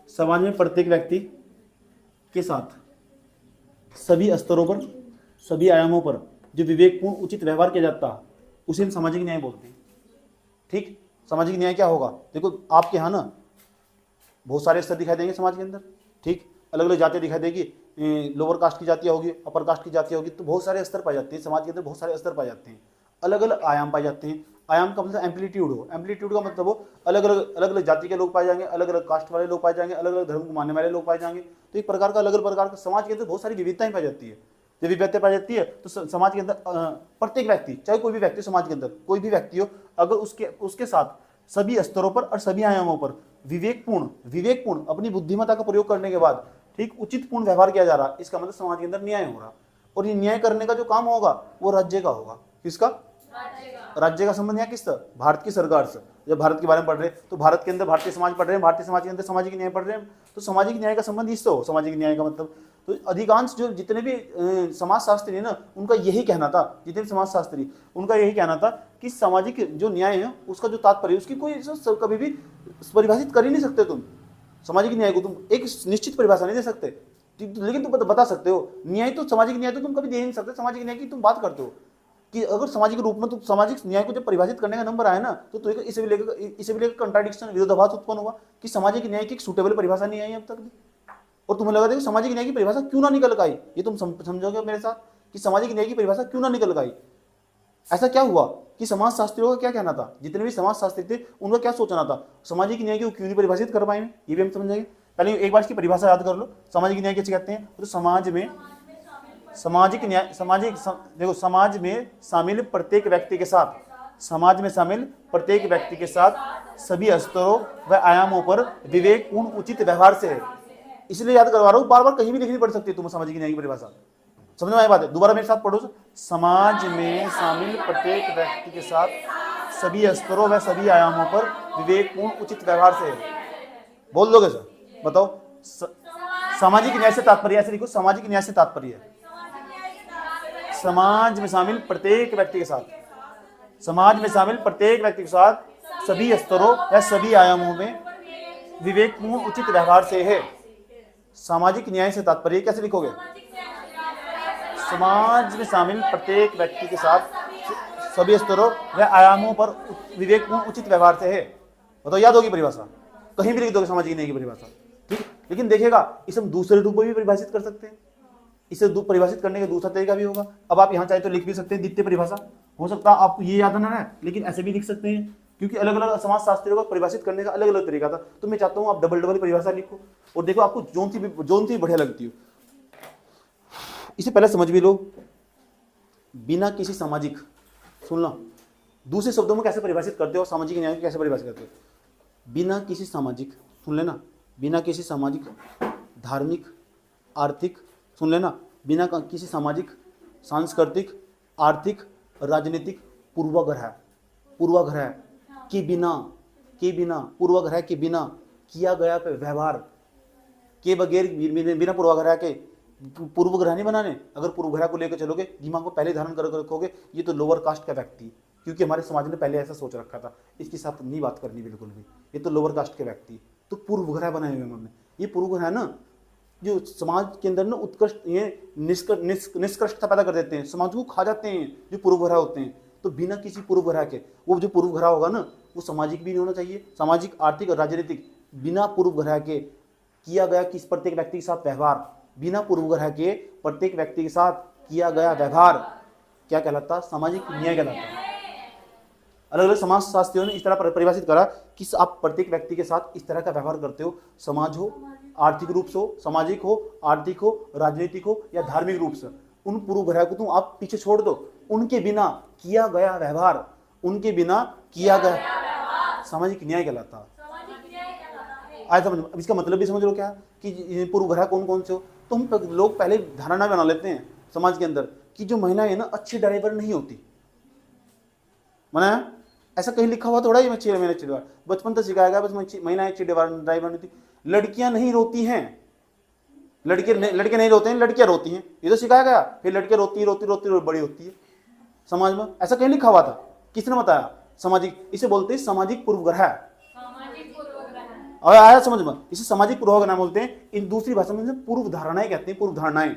समाज में प्रत्येक व्यक्ति के साथ सभी स्तरों पर, सभी आयामों पर जो विवेकपूर्ण उचित व्यवहार किया जाता है उसे हम सामाजिक न्याय बोलते हैं। ठीक, सामाजिक न्याय क्या होगा? देखो, आपके यहाँ ना बहुत सारे स्तर दिखाई देंगे समाज के अंदर। ठीक, अलग अलग जातियाँ दिखाई देगी, लोअर कास्ट की जातियाँ होगी, अपर कास्ट की जातियाँ होगी, तो बहुत सारे स्तर पाए जाते हैं समाज के अंदर। बहुत सारे स्तर पाए जाते हैं, अलग अलग आयाम पाए जाते हैं। आयाम का मतलब एम्पलीट्यूड हो, एम्पलीट्यूड का मतलब हो अलग अलग जाति के लोग पाए जाएंगे, अलग अलग कास्ट वाले लोग पाए जाएंगे, अलग अलग धर्म को मानने वाले लोग पाए जाएंगे। तो एक प्रकार का अलग अलग प्रकार का समाज के अंदर बहुत सारी विविधताएं पाई जाती है। जब विविधता पाई जाती है तो समाज के अंदर प्रत्येक व्यक्ति, चाहे कोई भी व्यक्ति, समाज के अंदर कोई भी व्यक्ति हो, अगर उसके साथ सभी स्तरों पर और सभी आयामों पर विवेकपूर्ण अपनी बुद्धिमत्ता का प्रयोग करने के बाद ठीक उचित पूर्ण व्यवहार किया जा रहा, इसका मतलब समाज के अंदर न्याय हो रहा। और ये न्याय करने का जो काम होगा वो राज्य का होगा। किसका? राज्य का संबंध यहाँ किससे? भारत की सरकार से। जब भारत के बारे में पढ़ रहे हैं तो भारत के अंदर भारतीय समाज पढ़ रहे हैं, भारतीय समाज के अंदर सामाजिक न्याय पढ़ रहे हैं, तो सामाजिक न्याय का संबंध इससे हो। सामाजिक न्याय का मतलब तो अधिकांश जो जितने भी समाजशास्त्री है ना, उनका यही कहना था, जितने भी समाजशास्त्री, उनका यही कहना था कि सामाजिक जो न्याय है उसका जो तात्पर्य, उसकी कोई कभी भी परिभाषित कर ही नहीं सकते तुम। सामाजिक न्याय को तुम एक निश्चित परिभाषा नहीं दे सकते, लेकिन तुम बता सकते हो न्याय तो, सामाजिक न्याय तो तुम कभी दे ही नहीं सकते। सामाजिक न्याय की तुम बात करते हो कि अगर सामाजिक रूप में तुम सामाजिक न्याय को जब परिभाषित करने का नंबर आया ना, तो इसे भी लेकर कंट्राडिक्शन, विरोधाभास उत्पन्न हुआ कि सामाजिक न्याय की एक सूटेबल परिभाषा नहीं आई अब तक भी। और तुम्हें लगा था कि सामाजिक न्याय की परिभाषा क्यों ना निकल आई। ये तुम समझोगे मेरे साथ कि सामाजिक न्याय की परिभाषा क्यों ना निकल गई। ऐसा क्या हुआ कि समाजशास्त्रियों का क्या कहना था, जितने भी समाजशास्त्री थे उनका क्या सोचना था, सामाजिक न्याय को क्यों नहीं परिभाषित कर पाए, ये भी हम समझेंगे। पहले एक बार इसकी परिभाषा याद कर लो, सामाजिक न्याय कैसे कहते हैं, तो समाज में सामाजिक न्याय, देखो समाज में शामिल प्रत्येक व्यक्ति के साथ, समाज में शामिल प्रत्येक व्यक्ति के साथ सभी स्तरों व आयामों पर विवेकपूर्ण उचित व्यवहार से है। इसलिए याद करवा रहा हूँ, बार बार कहीं भी लिखनी पड़ सकती है तुम्हें सामाजिक न्याय की परिभाषा, समझ में आई बात है। दोबारा मेरे साथ पढ़ो, समाज में शामिल प्रत्येक व्यक्ति के साथ सभी स्तरों व सभी आयामों पर विवेकपूर्ण उचित व्यवहार से है। बोल दोगे सर, बताओ। सामाजिक न्याय से तात्पर्य, ऐसे लिखो, सामाजिक न्याय से तात्पर्य समाज में शामिल प्रत्येक व्यक्ति के साथ, समाज में शामिल प्रत्येक व्यक्ति के साथ सभी स्तरों या सभी आयामों में विवेकपूर्ण उचित व्यवहार से है। सामाजिक न्याय से तात्पर्य कैसे लिखोगे, समाज में शामिल प्रत्येक व्यक्ति के साथ सभी स्तरों व आयामों पर विवेकपूर्ण उचित व्यवहार से है। बताओ, याद होगी परिभाषा, कहीं भी लिख दोगे सामाजिक न्याय की परिभाषा, ठीक। लेकिन देखिएगा, इसे हम दूसरे रूप में भी परिभाषित कर सकते हैं, इसे परिभाषित करने का दूसरा तरीका भी होगा। अब आप यहाँ चाहे तो लिख भी सकते हैं द्वितीय परिभाषा, हो सकता है आपको ये याद ना है, लेकिन ऐसे भी लिख सकते हैं, क्योंकि अलग अलग समाजशास्त्रियों को परिभाषित करने का अलग अलग तरीका था। तो मैं चाहता हूँ आप डबल डबल परिभाषा लिखो और देखो आपको जोन सी बढ़िया लगती हो। इसे पहले समझ भी लो, बिना किसी सामाजिक, सुनना, दूसरे शब्दों में कैसे परिभाषित करते हो, सामाजिक न्याय कैसे परिभाषित करते हो। बिना किसी सामाजिक, सुन लेना, बिना किसी सामाजिक, धार्मिक, आर्थिक, सुन लेना, बिना किसी सामाजिक, सांस्कृतिक, आर्थिक, राजनीतिक पूर्वाग्रह के बिना पूर्वाग्रह के बिना किया गया व्यवहार के बगैर, बिना पूर्वाग्रह के, पूर्वग्रह नहीं बनाने। अगर पूर्वग्रह को लेकर चलोगे, दिमाग को पहले धारण कर रखोगे ये तो लोअर कास्ट का व्यक्ति, क्योंकि हमारे समाज ने पहले ऐसा सोच रखा था, इसके साथ नहीं बात करनी बिल्कुल भी, ये तो लोअर कास्ट के व्यक्ति, तो पूर्वग्रह बनाए हुए हमने। ये पूर्वग्रह ना जो समाज के अंदर ना उत्कृष्ट, ये निष्कृष्टता पैदा कर देते हैं, समाज को खा जाते हैं जो पूर्वग्रह होते हैं। तो बिना किसी पूर्वग्रह के, वो जो पूर्वग्रह होगा ना वो सामाजिक भी नहीं होना चाहिए, सामाजिक, आर्थिक और राजनीतिक, बिना पूर्वग्रह के किया गया किस प्रत्येक व्यक्ति के साथ व्यवहार, बिना पूर्वग्रह के प्रत्येक व्यक्ति के साथ किया गया व्यवहार क्या कहलाता, सामाजिक न्याय कहलाता। अलग अलग समाजशास्त्रियों ने इस तरह परिभाषित करा कि आप प्रत्येक व्यक्ति के साथ इस तरह का व्यवहार करते हो, समाज हो, आर्थिक रूप से हो, सामाजिक हो, आर्थिक हो, राजनीतिक हो या धार्मिक रूप से, उन पूर्वग्रह को तुम आप पीछे छोड़ दो, उनके बिना किया गया व्यवहार, उनके बिना किया गया सामाजिक न्याय कहलाता। आज समझ, अब इसका मतलब भी समझ लो क्या कि पूर्वग्रह कौन कौन से हो। तो हम लोग पहले धारणा बना लेते हैं समाज के अंदर कि जो महिलाएं है ना अच्छी ड्राइवर नहीं होती, माना ऐसा कहीं लिखा हुआ थोड़ा ही मैंने अच्छी ड्राइवर, बचपन तो सिखाया गया बस महिलाएं अच्छी ड्राइवर नहीं थी। लड़कियां नहीं रोती हैं, लड़के नहीं रोते हैं, लड़कियां रोती हैं, ये तो सिखाया गया। फिर लड़कियां रोती बड़ी होती है समाज में, ऐसा कहीं लिखा हुआ था, किसने बताया, सामाजिक, इसे बोलते हैं सामाजिक पूर्वग्रह। और आया समझ में, इसे सामाजिक पूर्वाग्रह बोलते हैं। इन दूसरी भाषा में पूर्व धारणाएं कहते हैं, पूर्व धारणाएं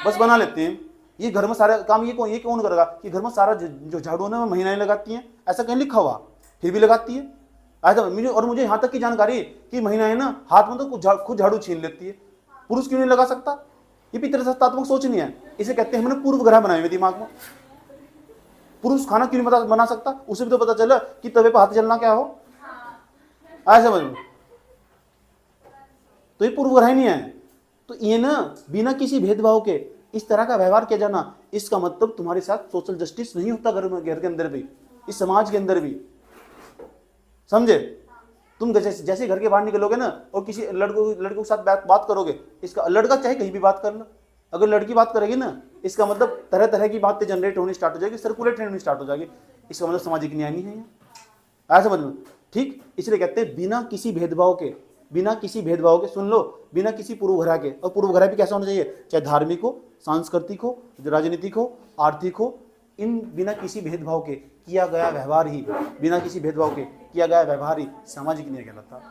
बस बना लेते हैं। ये घर में सारा काम ये कौन करेगा कि घर में सारा जो झाड़ू है ना महिलाएं लगाती हैं, ऐसा कहीं लिखा हुआ, फिर भी लगाती है। मुझे यहाँ तक की जानकारी कि महिलाएं ना हाथ में तो खुद झाड़ू छीन लेती है, पुरुष क्यों नहीं लगा सकता। ये भी तथ्यात्मक सोच नहीं है, इसे कहते हैं हमने पूर्वग्रह बनाए हुए दिमाग में। पुरुष खाना क्यों नहीं बना सकता, उसे भी तो पता चला कि तवे पर हाथ चलना क्या हो, आया समझ में। तो ये पूर्वग्रह नहीं है। तो ये ना बिना किसी भेदभाव के इस तरह का व्यवहार किया जाना, इसका मतलब तुम्हारे साथ सोशल जस्टिस नहीं होता घर के अंदर भी, इस समाज के अंदर भी, समझे। तुम जैसे घर के बाहर निकलोगे ना और किसी लड़कों के साथ बात करोगे, इसका लड़का चाहे कहीं भी बात कर लो, अगर लड़की बात करेगी ना इसका मतलब तरह तरह की बातें जनरेट होनी स्टार्ट हो जाएगी, सर्कुलेट होनी स्टार्ट हो जाएगी, इसका मतलब सामाजिक न्याय नहीं है। आया समझ में, ठीक। इसलिए कहते हैं बिना किसी भेदभाव के, सुन लो, बिना किसी पूर्वग्रह के। और पूर्वग्रह भी कैसा होना चाहिए, चाहे धार्मिक हो, सांस्कृतिक हो, राजनीतिक हो, आर्थिक हो, इन बिना किसी भेदभाव के किया गया व्यवहार ही, बिना किसी भेदभाव के किया गया व्यवहार ही सामाजिक न्याय कहलाता है।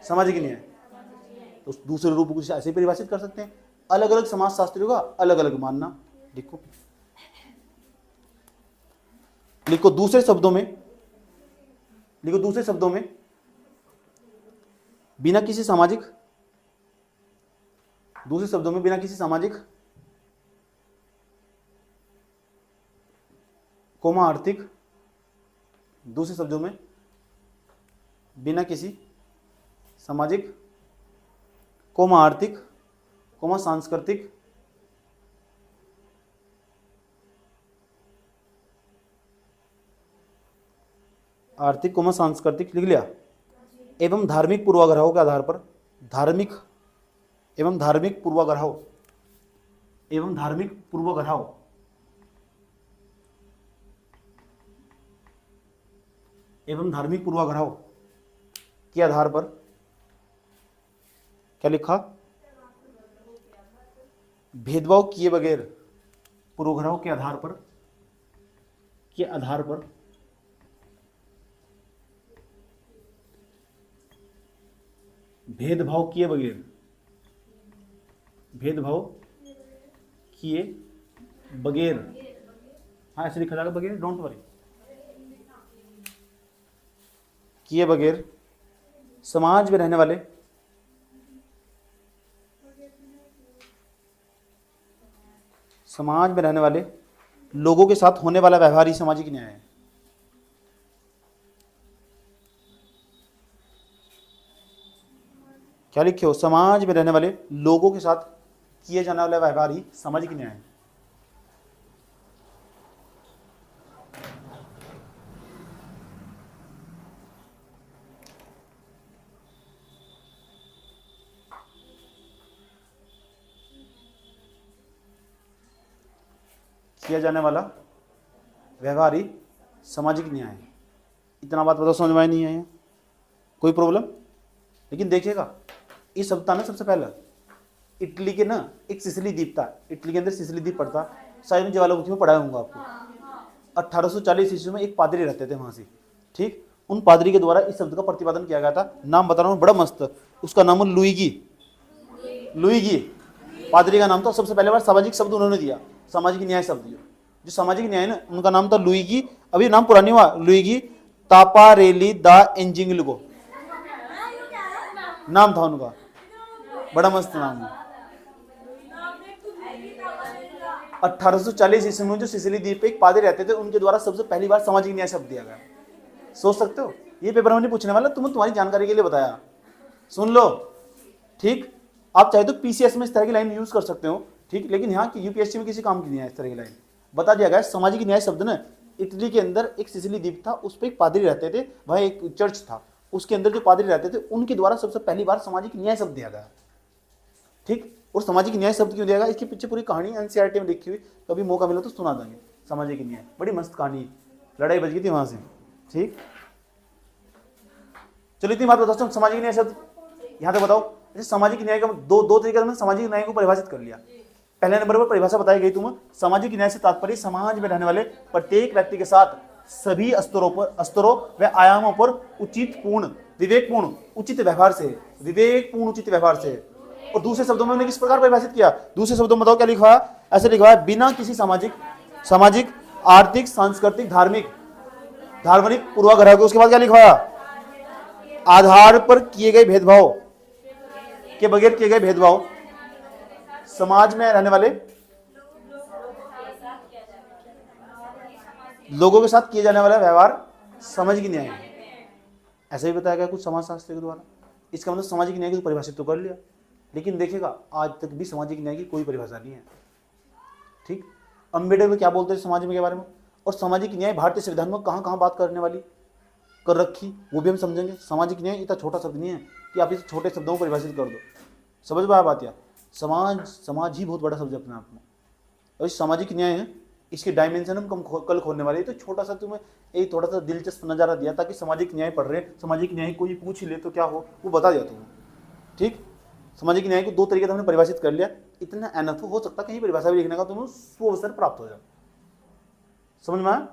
सामाजिक न्याय तो दूसरे रूप को ऐसे परिभाषित कर सकते हैं। अलग अलग समाजशास्त्रियों का अलग अलग मानना। लिखो दूसरे शब्दों में बिना किसी सामाजिक, दूसरे शब्दों में बिना किसी सामाजिक, कोमा आर्थिक, दूसरे शब्दों में बिना किसी सामाजिक, कोमा आर्थिक, कोमा सांस्कृतिक, आर्थिक कोमा सांस्कृतिक लिख लिया, एवं धार्मिक पूर्वाग्रहों के आधार पर, धार्मिक एवं धार्मिक पूर्वाग्रहों, एवं धार्मिक पूर्वाग्रहों एवं धार्मिक पूर्वाग्रहों के आधार पर, क्या लिखा, भेदभाव किए बगैर, पूर्वाग्रहों के आधार पर, के आधार पर भेदभाव किए बगैर, भेदभाव किए बगैर, हाँ ऐसे लिखा जाएगा बगैर, डोंट वरी, किए बगैर समाज में रहने वाले, समाज में रहने वाले लोगों के साथ होने वाला व्यवहार ही सामाजिक न्याय है। क्या लिखे हो, समाज में रहने वाले लोगों के साथ किए जाने वाला व्यवहार ही सामाजिक न्याय है। किया जाने वाला व्यवहार ही सामाजिक न्याय है। इतना बात बताओ, समझ में नहीं आया, कोई प्रॉब्लम? लेकिन देखिएगा इस शब्द था ना सबसे पहला, इटली के ना एक सिसिली द्वीप था, इटली के अंदर सिसिली द्वीप पड़ता, शायद मैं ज्वालामुखी में पढ़ाया हूँ आपको। 1840 ईस्वी में एक पादरी रहते थे वहाँ से, ठीक, उन पादरी के द्वारा इस शब्द का प्रतिपादन किया गया था। नाम बता रहा हूँ, बड़ा मस्त, उसका नाम है लुईगी। लुईगी पादरी का नाम था। सबसे पहले बार सामाजिक शब्द उन्होंने दिया, सामाजिक न्याय शब्द जो सामाजिक न्याय ना, उनका नाम था लुईगी। अभी नाम पुरानी हुआ, लुईगी तापारेली दा एंजिंगलुगो नाम था उनका, बड़ा मस्त नाम है। 1840 ईस्वी में जो सिसिली द्वीप पे एक पादरी रहते थे, उनके द्वारा सबसे पहली बार सामाजिक न्याय शब्द दिया गया। सोच सकते हो, ये पेपर में नहीं पूछने वाला, तुम्हारी जानकारी के लिए बताया, सुन लो, ठीक। आप चाहे तो पीसीएस में इस तरह की लाइन यूज कर सकते हो, ठीक, लेकिन यहाँ की यूपीएससी में किसी काम की नहीं है इस तरह की लाइन। बता दिया गया सामाजिक न्याय शब्द ना, इटली के अंदर एक सिसिली द्वीप था, उस पर एक पादरी रहते थे, वह एक चर्च था, उसके अंदर जो पादरी रहते थे उनके द्वारा सबसे पहली बार सामाजिक न्याय शब्द दिया गया, ठीक। और सामाजिक न्याय शब्द क्यों दिया गया, इसके पीछे पूरी कहानी एनसीईआरटी में लिखी हुई, कभी मौका मिला तो सुना देंगे। सामाजिक न्याय बड़ी मस्त कहानी, लड़ाई बच गई थी वहां से, ठीक। चलो इतनी बात बताओ, सामाजिक न्याय शब्द यहाँ तक बताओ। सामाजिक न्याय का दो तरीके से सामाजिक न्याय को परिभाषित कर लिया। पहले नंबर पर परिभाषा बताई गई तुम्हें, सामाजिक न्याय से तात्पर्य समाज में रहने वाले प्रत्येक व्यक्ति के साथ सभी स्तरों व आयामों पर उचित पूर्ण विवेकपूर्ण उचित व्यवहार से, विवेकपूर्ण उचित व्यवहार से। और दूसरे शब्दों में उन्होंने किस प्रकार परिभाषित किया, दूसरे शब्दों में बताओ क्या लिखा है, ऐसे लिखा है, बिना किसी सामाजिक आर्थिक सांस्कृतिक धार्मिक पूर्वाग्रह के। उसके बाद क्या लिखा है, आधार पर किए गए भेदभाव के बगैर किए गए भेदभाव समाज में रहने वाले लोगों के साथ किए जाने वाला व्यवहार सामाजिक न्याय है। ऐसा ही बताया गया कुछ समाजशास्त्र के द्वारा। इसका मतलब सामाजिक न्याय की परिभाषित तो कर लिया, लेकिन देखिएगा आज तक भी सामाजिक न्याय की कोई परिभाषा नहीं है, ठीक। अम्बेडकर क्या बोलते हैं समाज में के बारे में, और सामाजिक न्याय भारतीय संविधान में कहाँ कहाँ बात करने वाली कर रखी, वो भी हम समझेंगे। सामाजिक न्याय इतना छोटा शब्द नहीं है कि आप इसे छोटे शब्दों को परिभाषित कर दो, समझ में आया बात। या समाज ही बहुत बड़ा शब्द है अपने आप में, और इस सामाजिक न्याय है, इसके डायमेंशन हम कल खोलने वाले। तो छोटा सा तुम्हें एक थोड़ा सा दिलचस्प नज़ारा दिया ताकि सामाजिक न्याय पढ़ रहे, सामाजिक न्याय कोई पूछ ही ले तो क्या हो, वो बता दिया तुम्हें, ठीक। सामाजिक न्याय को दो तरीके से हमने परिभाषित कर लिया, इतना एनफ हो सकता कहीं परिभाषा भी लिखने का तुम्हें वो अवसर प्राप्त हो जाए, समझ में आया,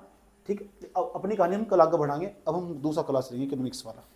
ठीक। अपनी कहानी हम कल आगे बढ़ाएंगे। अब हम दूसरा क्लास लेंगे इकोनॉमिक्स वाला।